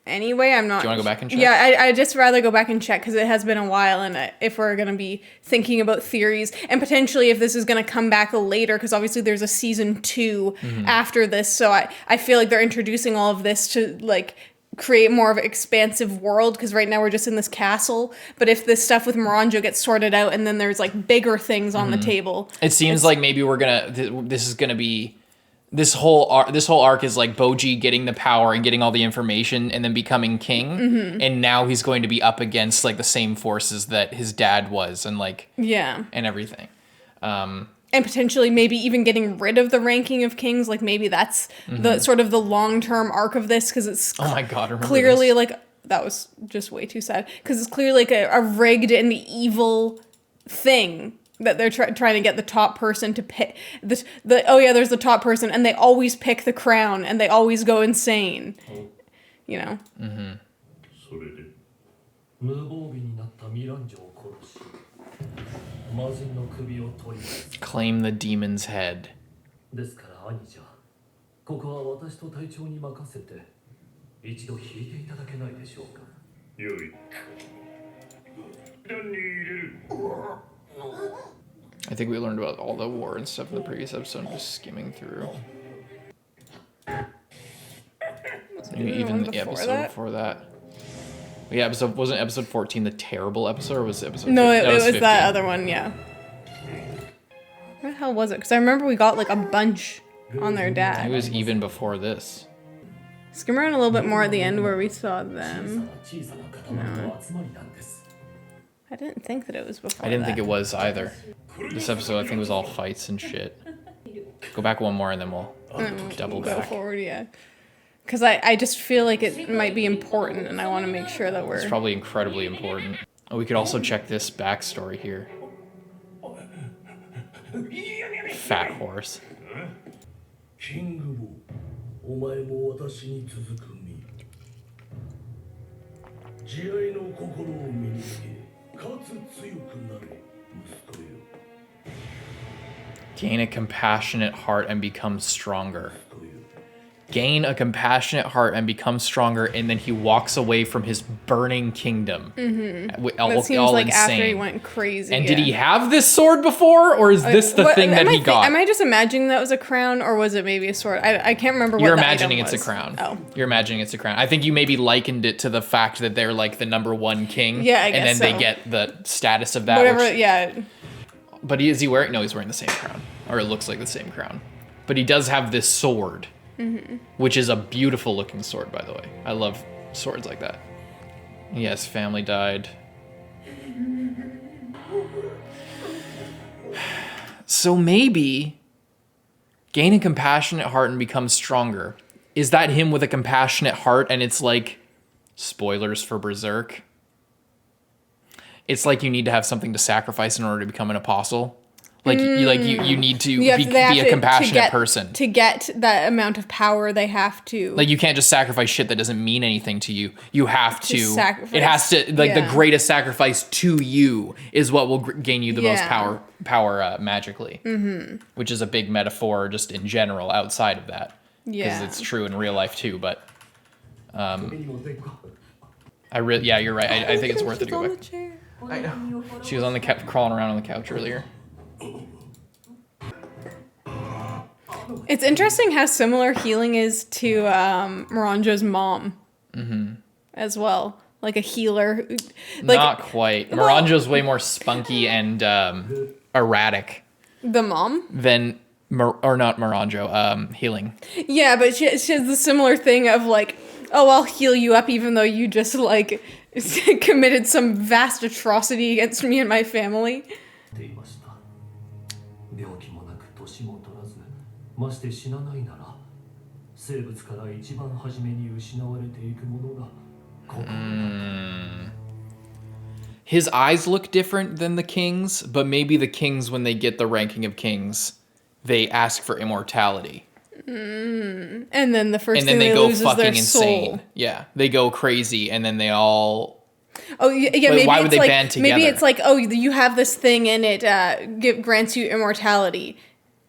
Anyway, I'm not... Do you want to go back and check? Yeah, I'd just rather go back and check, because it has been a while, and if we're going to be thinking about theories, and potentially if this is going to come back later, because obviously there's a season 2 after this, so I feel like they're introducing all of this to, like, create more of an expansive world, because right now we're just in this castle. But if this stuff with Moronjo gets sorted out and then there's like bigger things on the table. It seems like maybe we're gonna this is gonna be this whole arc is like Boji getting the power and getting all the information and then becoming king, and now he's going to be up against like the same forces that his dad was, and like and everything. And potentially maybe even getting rid of the ranking of kings. Like maybe that's the sort of the long-term arc of this, because it's Oh my god, remember clearly this? like, that was just way too sad, because it's clearly like a rigged and evil thing that they're trying to get the top person to pick. Oh yeah, there's the top person, and they always pick the crown, and they always go insane. You know? それで無防備になったミランジョを殺し魔人の首を取ります Claim the demon's head. ですから兄者ここは私と隊長に任せて一度引いていただけないでしょうかよい段に入れる I think we learned about all the war and stuff in the previous episode. I'm just skimming through. Maybe even the episode before that. Yeah, wasn't episode 14 the terrible episode, or was it episode 15? No, it was 15. that other one, yeah. Where the hell was it? Because I remember we got like a bunch on their It dad. was even before this. Skim around a little bit more at the end where we saw them. 小さな塊の集まりなんです I didn't think that it was before I didn't think that. it was either. This episode, I think, was all fights and shit. Go back one more and then we'll double Go back. forward, yeah. Because I just feel like it might be important, and I want to make sure that It's we're... probably incredibly important. Oh, we could also check this backstory here. Fat horse. キングボーお前も私に続く身慈愛の心を身につけかつ強くなれ息子よ Gain a compassionate heart and become stronger. 息子よ Gain a compassionate heart and become stronger, and then he walks away from his burning kingdom. All, That seems all like insane. after he went crazy. And did he yeah. have this sword before, or is this the What- thing that am I he got? Am I just imagining that was a crown, or was it maybe a sword? I can't remember what You're the imagining item it's a was. crown. Oh. You're imagining it's a crown. I think you maybe likened it to the fact that they're like the #1 king. Yeah, I And then guess they so. get the status of that. Whatever, which- yeah. But is he wearing? No, he's wearing the same crown, or it looks like the same crown. But he does have this sword, which is a beautiful looking sword, by the way. I love swords like that. Yes, family died. So maybe gain a compassionate heart and become stronger. Is that him with a compassionate heart? And it's like, spoilers for Berserk. It's like you need to have something to sacrifice in order to become an apostle. Like you need to You have be, to- they have be a to- compassionate to get, person. To get that amount of power, they have to... Like you can't just sacrifice shit that doesn't mean anything to you. You have to. sacrifice. It has to like the Yeah. greatest sacrifice to you is what will gain you the most Yeah. power magically. Which is a big metaphor just in general outside of that. Because Yeah. it's true in real life too. But 目にも出んか yeah, you're right. I think it's worth it to go on back. the chair. I know. She was on the crawling around on the couch earlier. It's interesting how similar healing is to Moronjo's mom as well. Like a healer. Like Not quite. Moronjo's way more spunky and erratic the mom? than not Moronjo. Healing. Yeah, but she has the similar thing of like, oh, I'll heal you up even though you just like committed some vast atrocity against me and my family. ていました病気もなく年も取らずまして死なないなら生物から一番初めに失われていくものが心だ His eyes look different than the king's, but maybe the kings, when they get the ranking of kings, they ask for immortality. And then the first And then thing they they go lose is fucking their insane. soul. Yeah, they go crazy, and then they all... Oh yeah, But maybe why it's would they like, band maybe together? it's like, oh, you have this thing and it grants you immortality.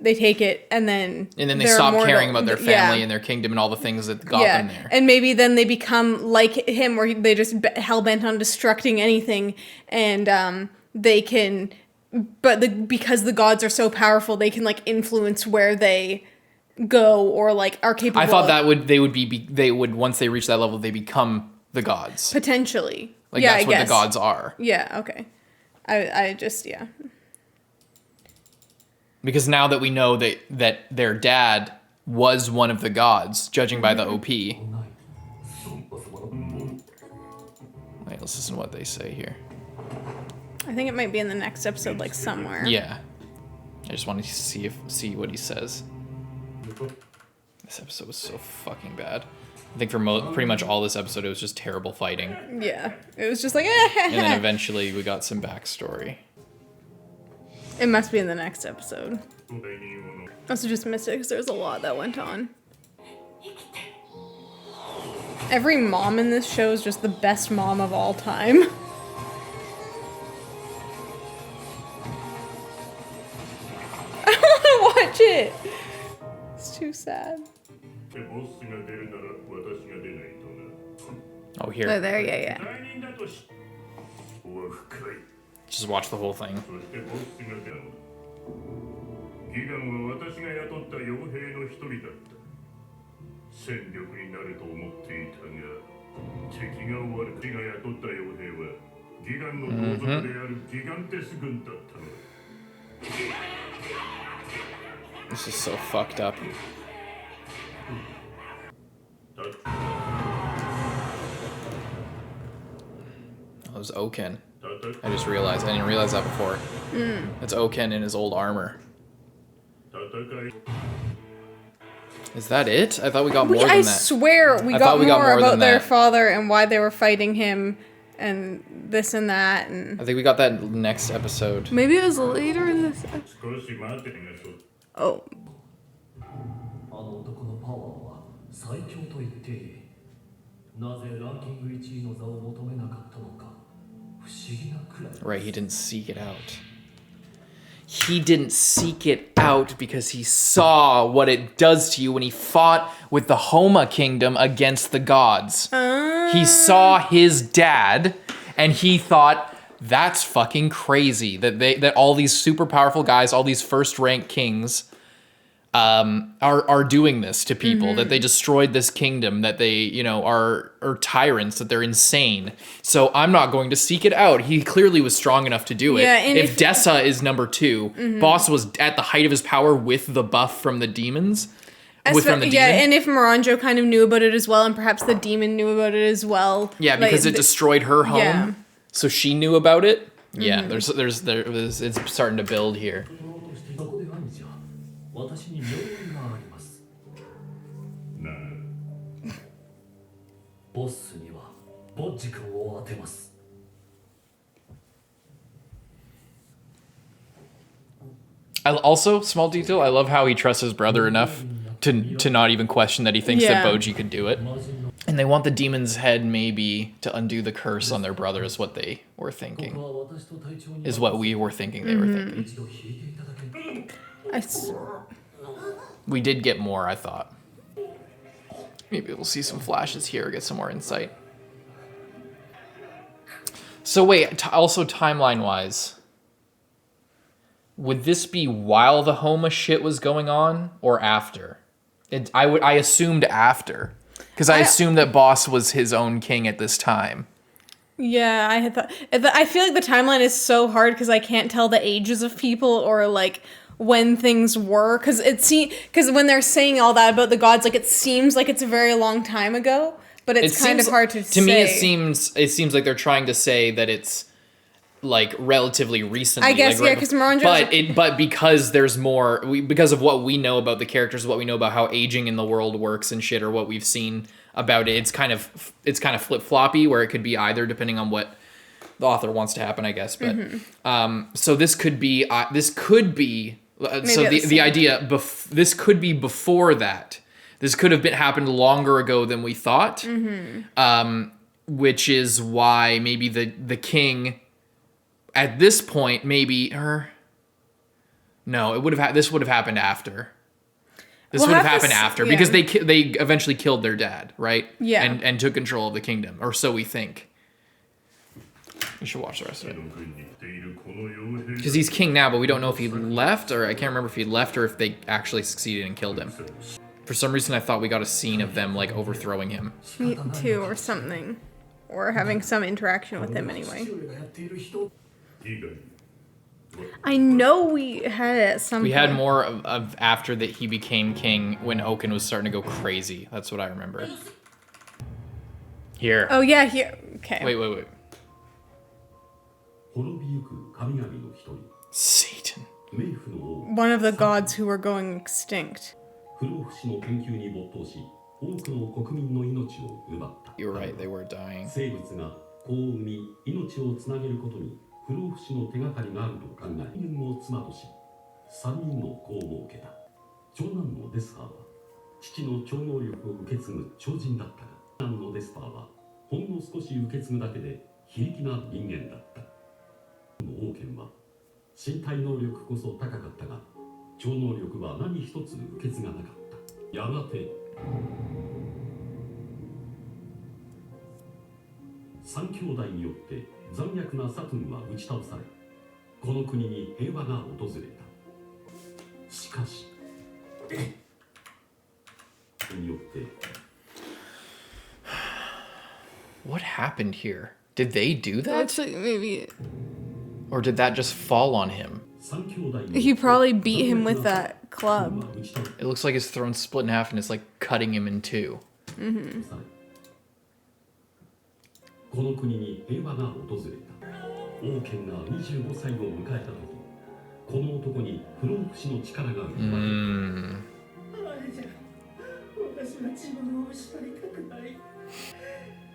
They take it and then And then they they're stop immortal. caring about their family Yeah. and their kingdom and all the things that got them there. And maybe then they become like him, where they just hell-bent on destructing anything, and they can, but because the gods are so powerful, they can like influence where they go or like are capable. I thought they would once they reach that level they become the gods. Potentially. Like yeah, that's I what guess. the gods are. Yeah, okay. I just Because now that we know that their dad was one of the gods, judging by the OP. Wait, let's listen to what they say here. I think it might be in the next episode, like somewhere. Yeah. I just wanted to see what he says. This episode was so fucking bad. I think for pretty much all this episode, it was just terrible fighting. Yeah. It was just like, And then eventually we got some backstory. It must be in the next episode. I also just missed it because there's a lot that went on. Every mom in this show is just the best mom of all time. I want to watch it. It's too sad. Oh, here. Oh, there, yeah. Just watch the whole thing. ギガンは私が雇った傭兵の一人だった。戦力になると思っていたが、敵が悪くが雇った傭兵はギガンの同族であるギガンテス軍だったのだ。This is so fucked up. That was Oken. I just realized. I didn't realize that before. That's Oken in his old armor. Is that it? I thought we got more than that. I swear we got more about their father and why they were fighting him and this and that. And I think we got that next episode. Maybe it was later in this episode. Oh. あの男のパワーは最強と言っていい。なぜランキング1位の座を求めなかったのか不思議なくらい。 Right, he didn't seek it out. He didn't seek it out because he saw what it does to you when he fought with the Homa kingdom against the gods. He saw his dad and he thought, that's fucking crazy that all these super powerful guys, all these first rank kings are doing this to people, that they destroyed this kingdom, that they, are tyrants, that they're insane. So I'm not going to seek it out. He clearly was strong enough to do it. Yeah, and if Desha is number 2, Boss was at the height of his power with the buff from the demons. From the demon. And if Moranjo kind of knew about it as well, and perhaps the demon knew about it as well. Yeah, because it destroyed her home. Yeah. So she knew about it. Yeah, it's starting to build here. 私に命令があります。なあ。ボスにはボッジ君を当てます。Also, small detail, I love how he trusts his brother enough to not even question that he thinks that Boji could do it. And they want the demon's head maybe to undo the curse on their brother is what they were thinking. Is what we were thinking they were thinking. We did get more, I thought. Maybe we'll see some flashes here, get some more insight. So wait, also timeline-wise, would this be while the Homa shit was going on or after? I assumed after, because I assumed that Boss was his own king at this time. Yeah, I had thought. I feel like the timeline is so hard because I can't tell the ages of people or like when things were, because when they're saying all that about the gods, like it seems like it's a very long time ago, but it's kind of hard to say. To me, it seems like they're trying to say that it's like relatively recently. I guess, like, yeah, because Moranjo. But because there's more, because of what we know about the characters, what we know about how aging in the world works and shit, or what we've seen about it, it's kind of flip floppy, where it could be either depending on what the author wants to happen, I guess. But so this could be so the idea this could be before that. This could have happened longer ago than we thought, which is why maybe the king at this point this would have happened after. This would have happened after because they eventually killed their dad, right? Yeah, and took control of the kingdom, or so we think. We should watch the rest of it. の軍に来ているこの傭兵 Because he's king now, but we don't know if he left, or I can't remember if he left or if they actually succeeded and killed him. For some reason, I thought we got a scene of them, like, overthrowing him. Me too, or something. Or having some interaction with him anyway. 以外 I know we had it at some We point. had more of after that he became king when Oken was starting to go crazy. That's what I remember. Here. Oh, yeah, here. Okay. Wait. 滅びゆく神々の一人 Satan. 冥府の王 One of the gods who were going extinct. 不老不死の研究に没頭し多くの国民の命を奪った You're right, they were dying. 生物が子を産み命をつなげることに不老不死の手がかりがあると考え人間を妻とし3人の子を設けた長男のデスパーは父の超能力を受け継ぐ超人だったが長男のデスパーはほんの少し受け継ぐだけで非力な人間だったオーケンは身体能力こそ高かったが超能力は何一つ受け継がなかったやがて三兄弟によって残虐なサトゥンは打ち倒されこの国に平和が訪れたしかしによって What happened here? Did they do that? Actually, maybe Or did that just fall on him? 三兄弟 he probably beat him with that club. It looks like his throne's split in half and it's like cutting him in two. この国に平和が訪れた王権が25歳を迎えた時この男に不老不死の力が生まれた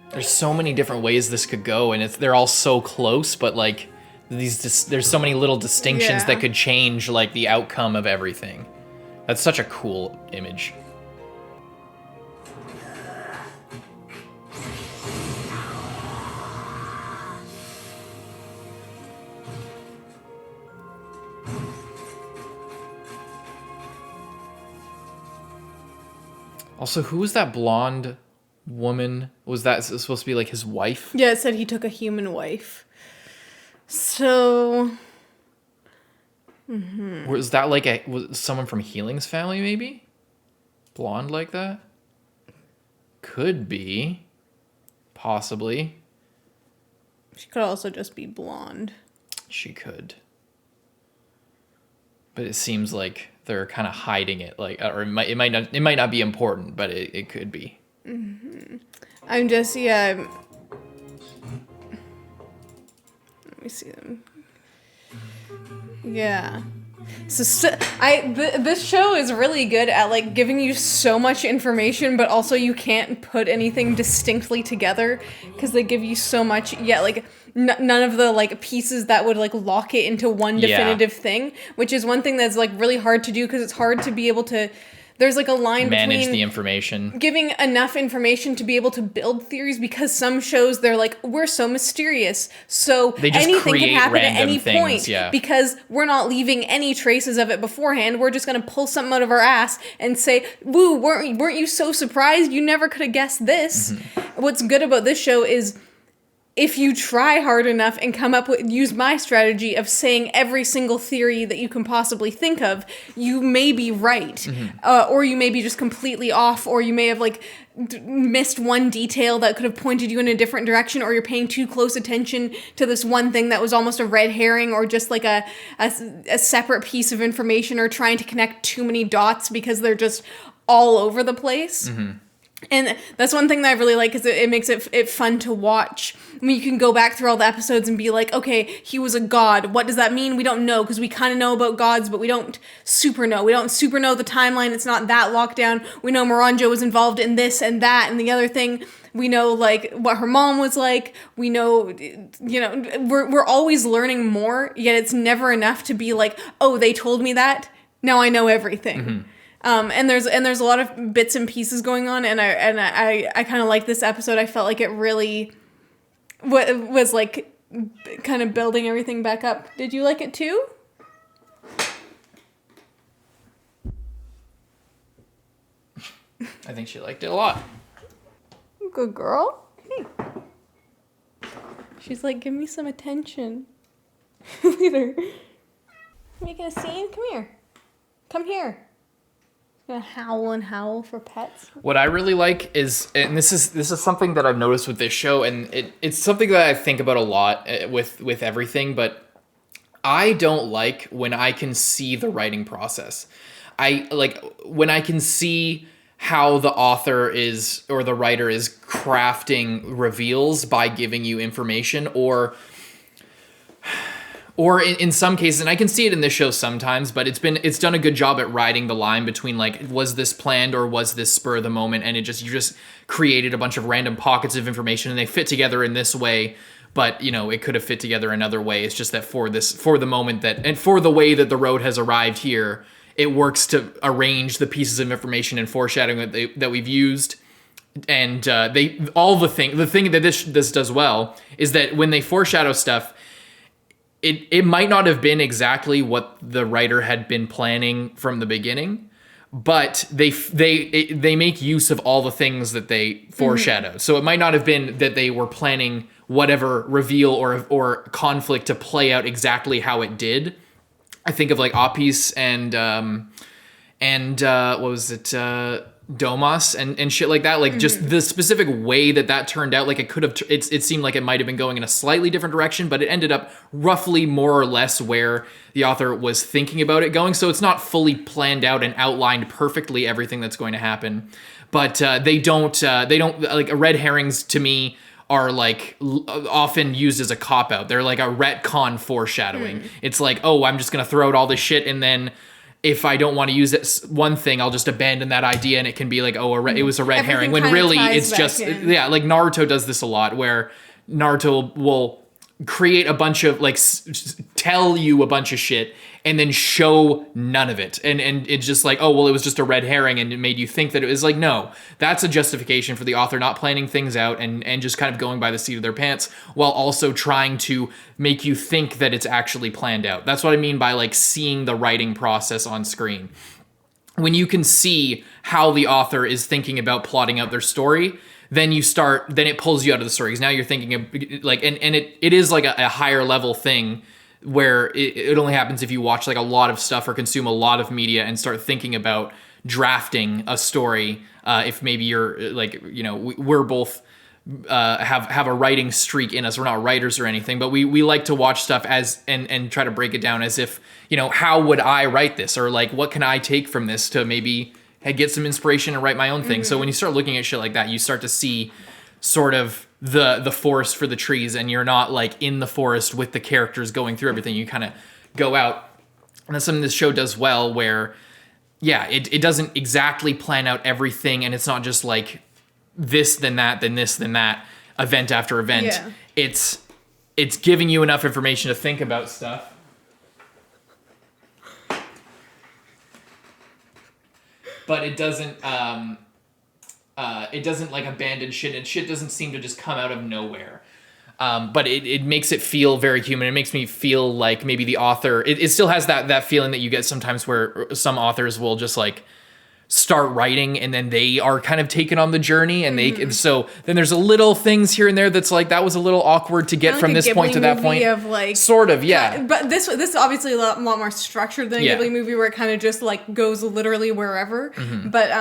There's so many different ways this could go, and they're all so close, but like there's so many little distinctions that could change like the outcome of everything. That's such a cool image. Also, who was that blonde woman? Was that supposed to be like his wife? Yeah, it said he took a human wife. So... Was that like was someone from Healing's family, maybe? Blonde like that? Could be. Possibly. She could also just be blonde. She could. But it seems like they're kind of hiding it, like, or it might not be important, but it could be. I'm just, yeah. Let me see them. Yeah. So this show is really good at like giving you so much information, but also you can't put anything distinctly together because they give you so much. Yeah, like none of the like pieces that would like lock it into one definitive thing, which is one thing that's like really hard to do because it's hard to be able to. There's like a line manage between the information, giving enough information to be able to build theories, because some shows they're like, we're so mysterious, so they just anything can create happen at random any things, point, yeah. because we're not leaving any traces of it beforehand. We're just gonna pull something out of our ass and say, "Woo, weren't you so surprised? You never could have guessed this." What's good about this show is, if you try hard enough and come up with, use my strategy of saying every single theory that you can possibly think of, you may be right. Or you may be just completely off, or you may have like missed one detail that could have pointed you in a different direction, or you're paying too close attention to this one thing that was almost a red herring, or just like a separate piece of information, or trying to connect too many dots because they're just all over the place. And that's one thing that I really like, is it makes it fun to watch. I mean, you can go back through all the episodes and be like, okay, he was a god. What does that mean? We don't know, because we kind of know about gods, but we don't super know. We don't super know the timeline. It's not that locked down. We know Moranjo was involved in this and that and the other thing. We know like what her mom was like. We know, you know, we're always learning more, yet it's never enough to be like, oh, they told me that, now I know everything. And there's a lot of bits and pieces going on, and I kind of like this episode. I felt like it really was like kind of building everything back up. Did you like it too? I think she liked it a lot. Good girl. Hey. She's like, give me some attention. Later. Making a scene? Come here. Come here. Gonna howl and howl for pets. What I really like is, and this is something that I've noticed with this show, and it's something that I think about a lot with everything, but I don't like when I can see the writing process. I like when I can see how the author is, or the writer is crafting reveals by giving you information, or in some cases, and I can see it in this show sometimes, but it's done a good job at riding the line between like, was this planned or was this spur of the moment? And you just created a bunch of random pockets of information and they fit together in this way, but you know, it could have fit together another way. It's just that for the moment that, and for the way that the road has arrived here, it works to arrange the pieces of information and foreshadowing that we've used. And the thing that this does well is that when they foreshadow stuff, it might not have been exactly what the writer had been planning from the beginning, but they make use of all the things that they foreshadow. Mm-hmm. So it might not have been that they were planning whatever reveal or conflict to play out exactly how it did. I think of like Apis and what was it? Domas and shit like that, like just the specific way that turned out, like it could have, it seemed like it might have been going in a slightly different direction, but it ended up roughly more or less where the author was thinking about it going. So it's not fully planned out and outlined perfectly everything that's going to happen, but they don't like red herrings to me are like often used as a cop-out. They're like a retcon foreshadowing. It's like, oh, I'm just gonna throw out all this shit, and then if I don't want to use it, one thing, I'll just abandon that idea, and it can be like, oh, it was a red herring. When really it's just, yeah, like Naruto does this a lot, where Naruto will create a bunch of, like, tell you a bunch of shit, and then show none of it. And it's just like, oh, well, it was just a red herring, and it made you think that it was like, no, that's a justification for the author not planning things out and just kind of going by the seat of their pants, while also trying to make you think that it's actually planned out. That's what I mean by like seeing the writing process on screen. When you can see how the author is thinking about plotting out their story, then it pulls you out of the story, because now you're thinking of like, and it is like a higher level thing, where it only happens if you watch like a lot of stuff or consume a lot of media and start thinking about drafting a story. If maybe you're like, you know, we're both have a writing streak in us. We're not writers or anything, but we like to watch stuff as and try to break it down as if, you know, how would I write this, or like what can I take from this to maybe get some inspiration and write my own thing. So when you start looking at shit like that, you start to see sort of the forest for the trees, and you're not like in the forest with the characters going through everything. You kind of go out, and that's something this show does well, where yeah, it doesn't exactly plan out everything, and it's not just like this then that then this then that, event after event. Yeah. It's giving you enough information to think about stuff, but it doesn't like abandon shit, and shit doesn't seem to just come out of nowhere. But it makes it feel very human. It makes me feel like maybe the author, it still has that feeling that you get sometimes where some authors will just like start writing and then they are kind of taken on the journey, and and so then there's a little things here and there that's like, that was a little awkward to get from this point to that point. Of like, sort of, yeah. But this is obviously a lot more structured than a Ghibli movie, where it kind of just like goes literally wherever. But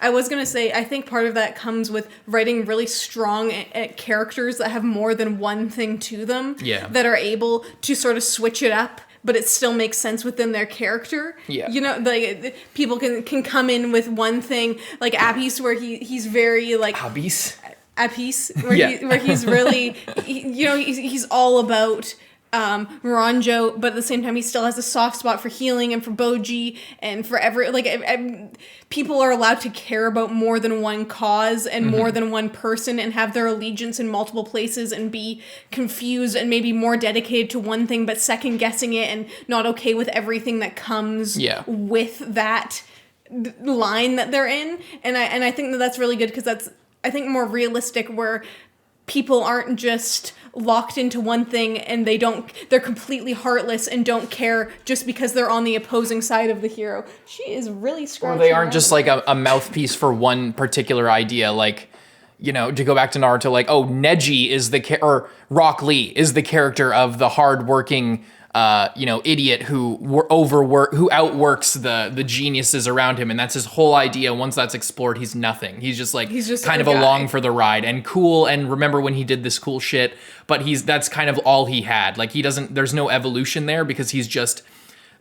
I was gonna say, I think part of that comes with writing really strong characters that have more than one thing to them, that are able to sort of switch it up, but it still makes sense within their character. Yeah. You know, like people can come in with one thing, like Apis, where he's very like Apis, where he's really, he's all about Miranjo, but at the same time he still has a soft spot for healing and for Boji and for people are allowed to care about more than one cause and more than one person, and have their allegiance in multiple places, and be confused and maybe more dedicated to one thing but second guessing it, and not okay with everything that comes with that line that they're in. And I think that's really good, because that's, I think, more realistic, where people aren't just locked into one thing and they're completely heartless and don't care just because they're on the opposing side of the hero. She is really scratching. Or they aren't just like a mouthpiece for one particular idea. Like, you know, to go back to Naruto, like, oh, Neji is or Rock Lee is the character of the hardworking, you know, idiot who outworks the geniuses around him, and that's his whole idea. Once that's explored, he's nothing. He's just kind of along for the ride and cool. And remember when he did this cool shit, but that's kind of all he had. Like there's no evolution there because he's just.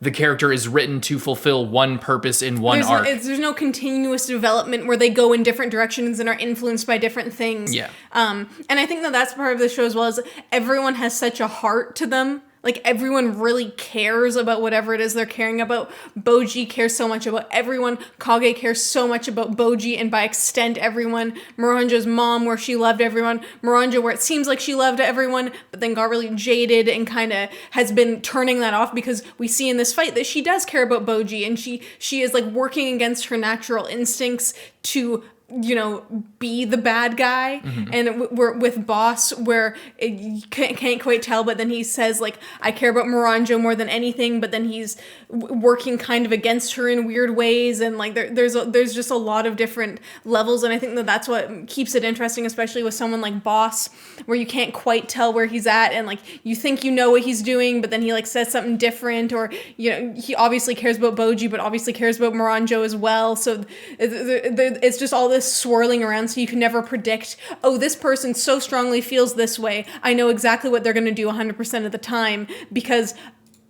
The character is written to fulfill one purpose in one arc. There's no continuous development where they go in different directions and are influenced by different things. Yeah. And I think that's part of the show as well, is everyone has such a heart to them. Like, everyone really cares about whatever it is they're caring about. Boji cares so much about everyone. Kage cares so much about Boji, and by extent, everyone. Miranjo's mom, where she loved everyone. Miranjo, where it seems like she loved everyone, but then got really jaded and kind of has been turning that off, because we see in this fight that she does care about Boji, and she is, like, working against her natural instincts to, you know, be the bad guy. And we're with Boss, where you can't quite tell, but then he says, like, I care about Miranjo more than anything, but then he's working kind of against her in weird ways, and like there's just a lot of different levels, and I think that's what keeps it interesting, especially with someone like Boss, where you can't quite tell where he's at, and like you think you know what he's doing, but then he like says something different, or, you know, he obviously cares about Boji, but obviously cares about Miranjo as well, so it's just all this swirling around, so you can never predict, oh, this person so strongly feels this way, I know exactly what they're going to do 100% of the time, because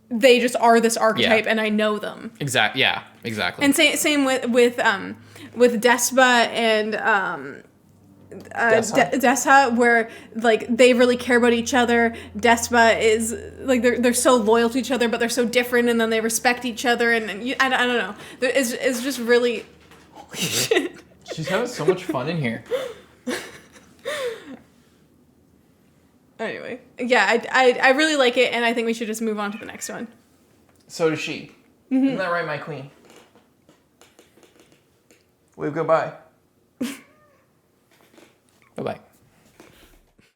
they just are this archetype, and I know them. Exactly. Yeah, exactly. And same with Despa and Desha, where like they really care about each other. Despa is like they're so loyal to each other, but they're so different, and then they respect each other, and I don't know. It's just really holy shit. She's having so much fun in here. Anyway, yeah, I really like it, and I think we should just move on to the next one. So does she. Isn't that right, my queen? Wave goodbye. Bye-bye.